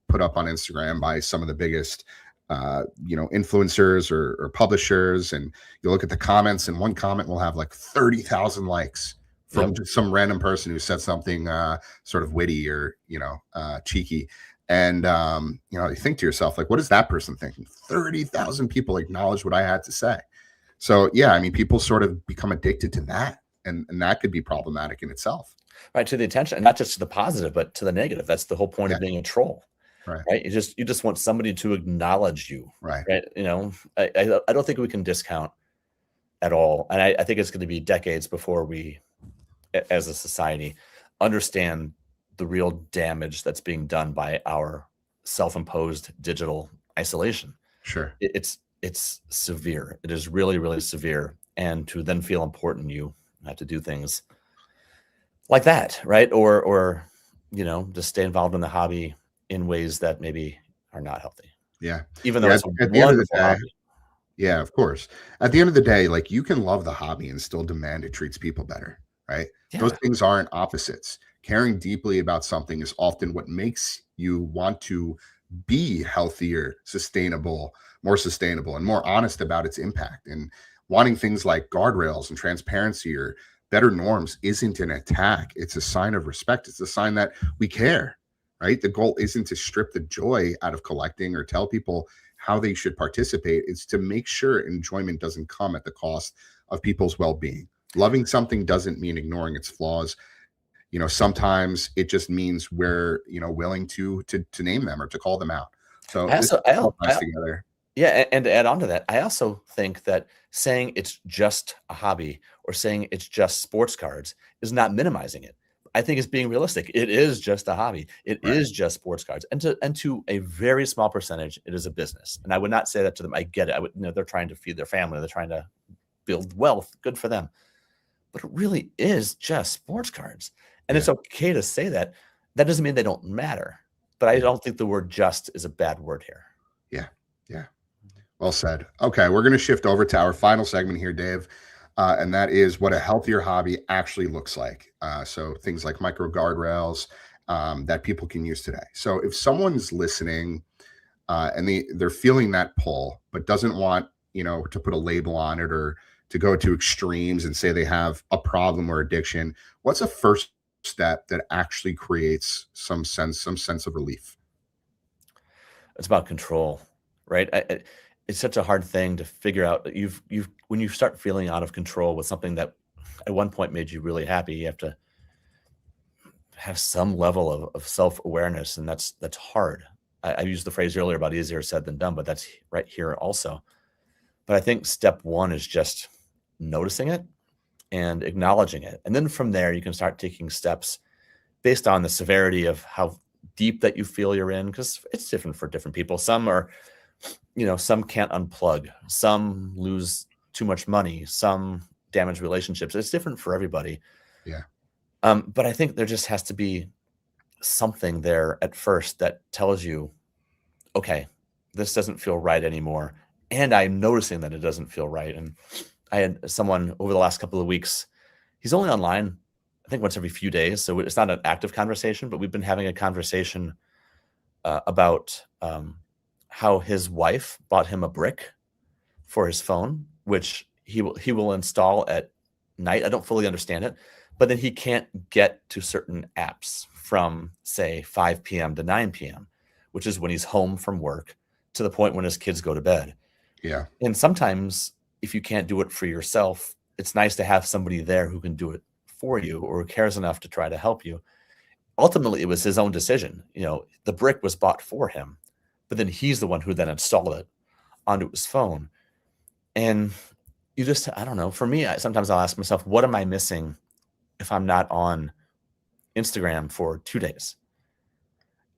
put up on Instagram by some of the biggest influencers or publishers, and you look at the comments, and one comment will have like 30,000 likes from just some random person who said something sort of witty or cheeky, and you think to yourself, like, what is that person thinking? 30,000 people acknowledge what I had to say. So yeah, I mean, people sort of become addicted to that, and that could be problematic in itself. Right, to the attention, and not just to the positive, but to the negative. That's the whole point of being a troll. Right. You just want somebody to acknowledge you. Right. I don't think we can discount at all. And I think it's going to be decades before we, as a society, understand the real damage that's being done by our self-imposed digital isolation. Sure. It's severe. It is really, really severe. And to then feel important, you have to do things like that, right? Or just stay involved in the hobby in ways that maybe are not healthy. Yeah. Even though it's at the end of the day, yeah, of course. At the end of the day, like, you can love the hobby and still demand it treats people better, right? Yeah. Those things aren't opposites. Caring deeply about something is often what makes you want to be healthier, more sustainable, and more honest about its impact. And wanting things like guardrails and transparency or better norms isn't an attack. It's a sign of respect. It's a sign that we care. Right? The goal isn't to strip the joy out of collecting or tell people how they should participate. It's to make sure enjoyment doesn't come at the cost of people's well-being. Loving something doesn't mean ignoring its flaws. Sometimes it just means we're, willing to name them or to call them out. So together. Yeah. And to add on to that, I also think that saying it's just a hobby or saying it's just sports cards is not minimizing it. I think it's being realistic. It is just a hobby. It is just sports cards. And to a very small percentage, it is a business. And I would not say that to them. I get it. They're trying to feed their family. They're trying to build wealth. Good for them. But it really is just sports cards. And it's okay to say that. That doesn't mean they don't matter. But I don't think the word just is a bad word here. Yeah. Yeah. Well said. Okay. We're going to shift over to our final segment here, Dave. and that is what a healthier hobby actually looks like. So things like micro guardrails that people can use today. So if someone's listening and they're feeling that pull, but doesn't want, to put a label on it or to go to extremes and say they have a problem or addiction, what's a first step that actually creates some sense of relief? It's about control, right? It's such a hard thing to figure out. When you start feeling out of control with something that at one point made you really happy, you have to have some level of self-awareness, and that's hard. I used the phrase earlier about easier said than done, but that's right here also. But I think step one is just noticing it and acknowledging it. And then from there, you can start taking steps based on the severity of how deep that you feel you're in, because it's different for different people. Some are, some can't unplug, some lose too much money, some damage relationships. It's different for everybody. Yeah. But I think there just has to be something there at first that tells you, okay, this doesn't feel right anymore. And I'm noticing that it doesn't feel right. And I had someone over the last couple of weeks, he's only online, I think once every few days. So it's not an active conversation, but we've been having a conversation about how his wife bought him a brick for his phone, which he will install at night. I don't fully understand it, but then he can't get to certain apps from, say, 5 p.m. to 9 p.m., which is when he's home from work to the point when his kids go to bed. Yeah. And sometimes if you can't do it for yourself, it's nice to have somebody there who can do it for you or cares enough to try to help you. Ultimately, it was his own decision. The brick was bought for him, but then he's the one who then installed it onto his phone. And I don't know. For me, sometimes I'll ask myself, what am I missing if I'm not on Instagram for 2 days?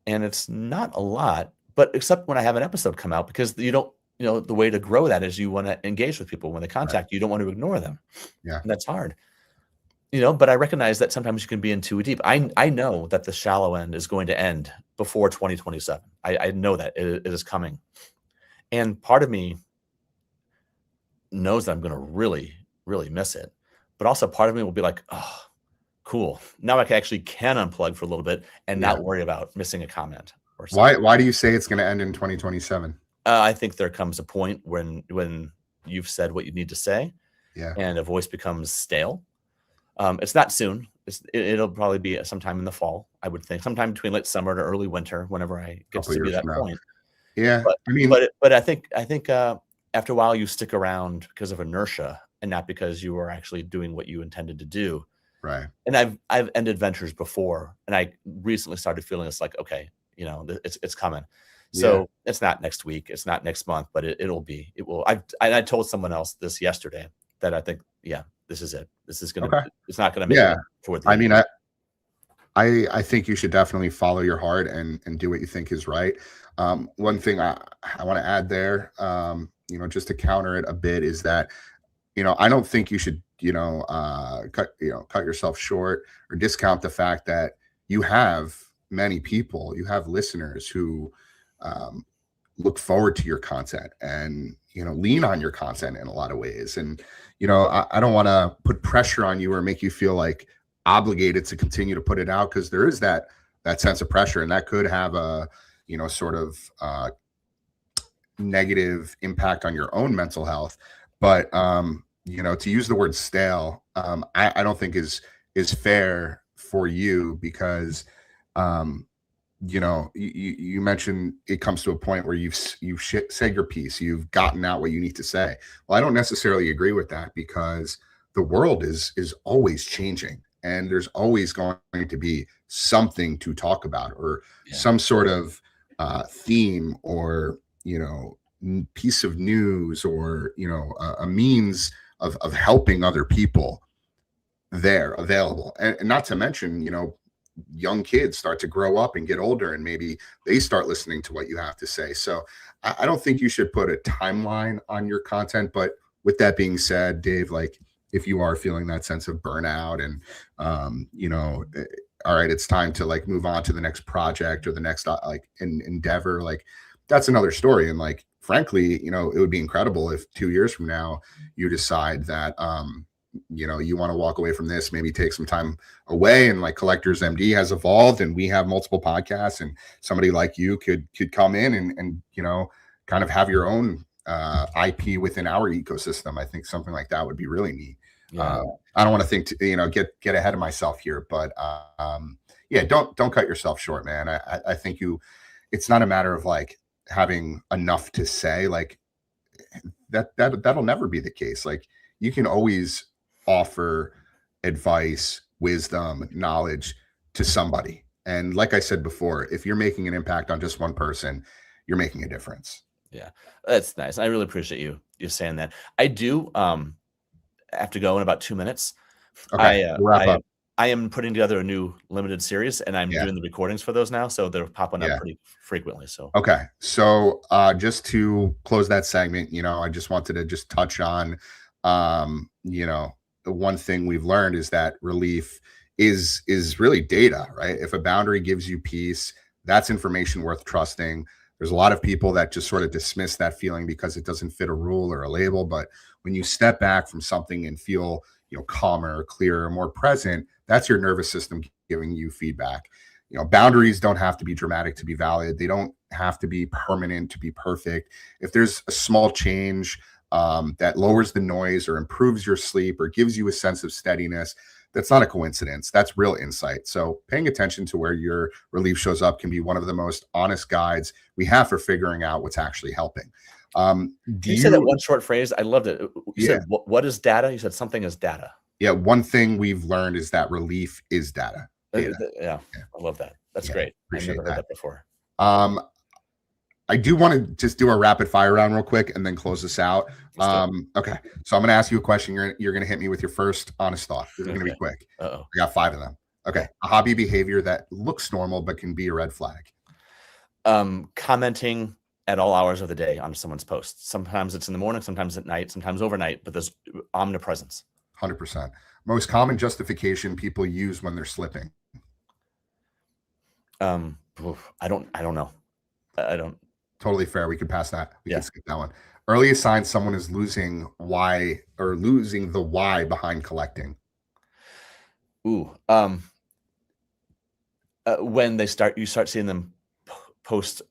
And it's not a lot, but except when I have an episode come out, because you don't, the way to grow that is you want to engage with people when they contact you. You don't want to ignore them. Yeah. And that's hard. But I recognize that sometimes you can be in too deep. I know that the shallow end is going to end before 2027. I know that it is coming. And part of me knows that I'm going to really, really miss it. But also part of me will be like, oh, cool. Now I actually can unplug for a little bit and not worry about missing a comment or something. Why do you say it's going to end in 2027? I think there comes a point when you've said what you need to say, and a voice becomes stale. It's not soon. It'll probably be sometime in the fall, I would think, sometime between late summer to early winter, whenever I get to be that point. Yeah, but I think after a while you stick around because of inertia and not because you were actually doing what you intended to do. Right. And I've ended ventures before, and I recently started feeling it's like, okay, it's coming. So it's not next week, it's not next month, but it will. I told someone else this yesterday that I think, this is it. This is gonna. It's not gonna make it toward the end. I think you should definitely follow your heart and do what you think is right. One thing I want to add there, just to counter it a bit, is that I don't think you should cut yourself short or discount the fact that you have many people, you have listeners who look forward to your content and lean on your content in a lot of ways. And I don't want to put pressure on you or make you feel like obligated to continue to put it out, because there is that sense of pressure, and that could have a sort of negative impact on your own mental health. But to use the word stale, I don't think is fair for you, because you mentioned it comes to a point where you've said your piece, you've gotten out what you need to say. Well, I don't necessarily agree with that, because the world is always changing, and there's always going to be something to talk about, or some sort of theme, or piece of news, or a means of helping other people there available. And not to mention, young kids start to grow up and get older, and maybe they start listening to what you have to say. So I don't think you should put a timeline on your content. But with that being said, Dave, like, if you are feeling that sense of burnout and all right, it's time to like move on to the next project or the next endeavor, like, that's another story. And like, frankly, it would be incredible if 2 years from now you decide that, you want to walk away from this, maybe take some time away, and like Collectors MD has evolved and we have multiple podcasts, and somebody like you could come in and kind of have your own IP within our ecosystem. I think something like that would be really neat. Yeah. I don't want to think get ahead of myself here, but yeah, don't cut yourself short, man. I think it's not a matter of like having enough to say, like that'll never be the case. Like, you can always offer advice, wisdom, knowledge to somebody. And like I said before, if you're making an impact on just one person, you're making a difference. Yeah, that's nice. I really appreciate you saying that. I do have to go in about 2 minutes. Okay, we'll wrap up. I am putting together a new limited series, and I'm doing the recordings for those now, so they're popping up pretty frequently. So okay, so just to close that segment, I just wanted to just touch on, the one thing we've learned is that relief is really data, right? If a boundary gives you peace, that's information worth trusting. There's a lot of people that just sort of dismiss that feeling because it doesn't fit a rule or a label. But when you step back from something and feel, calmer, clearer, more present, that's your nervous system giving you feedback. Boundaries don't have to be dramatic to be valid. They don't have to be permanent to be perfect. If there's a small change that lowers the noise or improves your sleep or gives you a sense of steadiness, that's not a coincidence. That's real insight. So paying attention to where your relief shows up can be one of the most honest guides we have for figuring out what's actually helping. You said that one short phrase. I loved it. You said, what is data? You said something is data. Yeah. One thing we've learned is that relief is data. Yeah. I love that. That's great. I've never heard that before. I do want to just do a rapid fire round real quick and then close this out. Okay. So I'm going to ask you a question. You're going to hit me with your first honest thought. This is going to be quick. I got 5 of them. Okay. A hobby behavior that looks normal, but can be a red flag. Commenting at all hours of the day on someone's post. Sometimes it's in the morning, sometimes at night, sometimes overnight, but there's omnipresence. 100%. Most common justification people use when they're slipping. I don't know. I don't. Totally fair. We could pass that. We can skip that one. Earliest sign someone is losing the why behind collecting. When you start seeing them post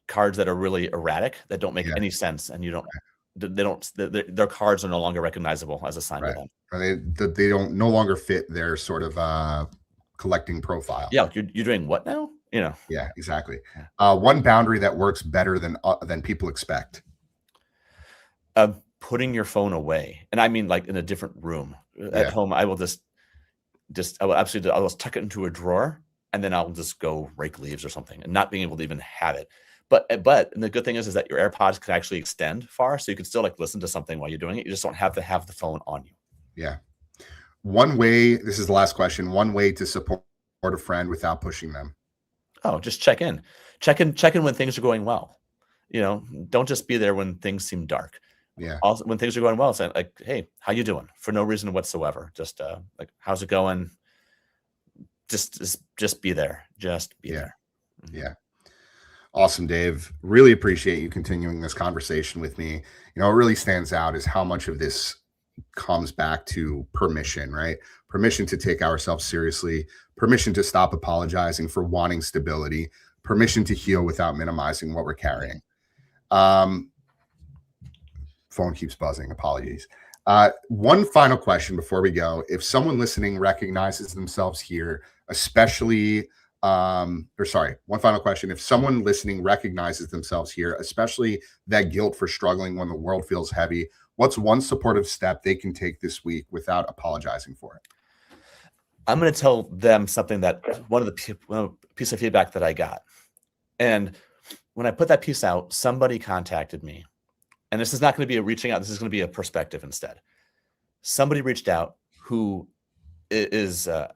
cards that are really erratic, that don't make any sense, and their cards are no longer recognizable as a sign to them. Or they don't no longer fit their sort of collecting profile. Yeah, you're doing what now? Yeah, exactly. One boundary that works better than people expect. Putting your phone away, and I mean like in a different room. At home, I will I'll tuck it into a drawer, and then I'll just go rake leaves or something, and not being able to even have it. But and the good thing is that your AirPods can actually extend far, so you can still like listen to something while you're doing it. You just don't have to have the phone on you. Yeah. This is the last question. One way to support a friend without pushing them. Oh, just check in when things are going well. Don't just be there when things seem dark. Yeah. Also, when things are going well, say like, "Hey, how you doing?" For no reason whatsoever. Just like, "How's it going?" Just be there. Just be there. Mm-hmm. Yeah. Awesome, Dave. Really appreciate you continuing this conversation with me. What really stands out is how much of this comes back to permission, right? Permission to take ourselves seriously, permission to stop apologizing for wanting stability, permission to heal without minimizing what we're carrying. Phone keeps buzzing. Apologies. One final question before we go. If someone listening recognizes themselves here, especially one final question. If someone listening recognizes themselves here, especially that guilt for struggling when the world feels heavy, what's one supportive step they can take this week without apologizing for it? I'm going to tell them something that one of the piece of feedback that I got. And when I put that piece out, somebody contacted me, and this is not going to be a reaching out. This is going to be a perspective instead. Somebody reached out who is a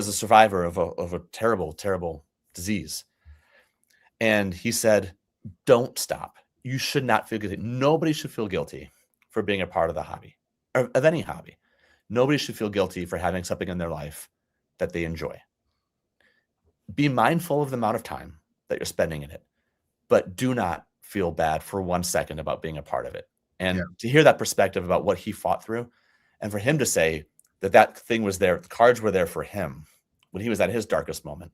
survivor of a terrible, terrible disease. And he said, don't stop. You should not feel guilty. Nobody should feel guilty for being a part of the hobby, or of any hobby. Nobody should feel guilty for having something in their life that they enjoy. Be mindful of the amount of time that you're spending in it, but do not feel bad for 1 second about being a part of it. And Yeah. to hear that perspective about what he fought through, and for him to say that that thing was there, the cards were there for him when he was at his darkest moment.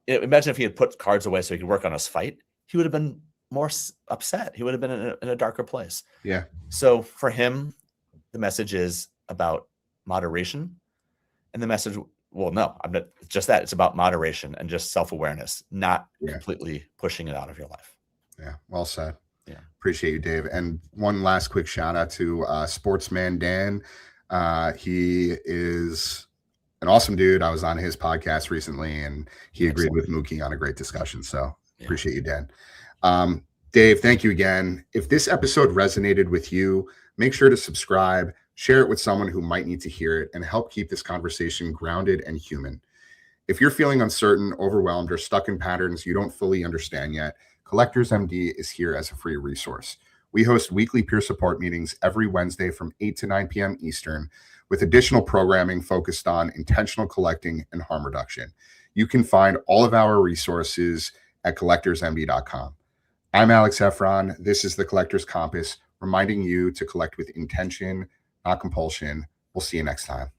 Imagine if he had put cards away so he could work on his fight, he would have been more upset. He would have been in a darker place. Yeah. So for him, the message is about moderation. And the message, well, no, I'm not just that. It's about moderation and just self-awareness, not completely pushing it out of your life. Yeah. Well said. Yeah. Appreciate you, Dave. And one last quick shout out to Sportsman Dan. He is an awesome dude. I was on his podcast recently, and he agreed with Mookie on a great discussion. So appreciate you, Dan. Dave, thank you again. If this episode resonated with you, make sure to subscribe, share it with someone who might need to hear it, and help keep this conversation grounded and human. If you're feeling uncertain, overwhelmed, or stuck in patterns you don't fully understand yet, Collectors MD is here as a free resource. We host weekly peer support meetings every Wednesday from 8 to 9 p.m. Eastern, with additional programming focused on intentional collecting and harm reduction. You can find all of our resources at collectorsmd.com. I'm Alyx Efron. This is the Collector's Compass, reminding you to collect with intention, not compulsion. We'll see you next time.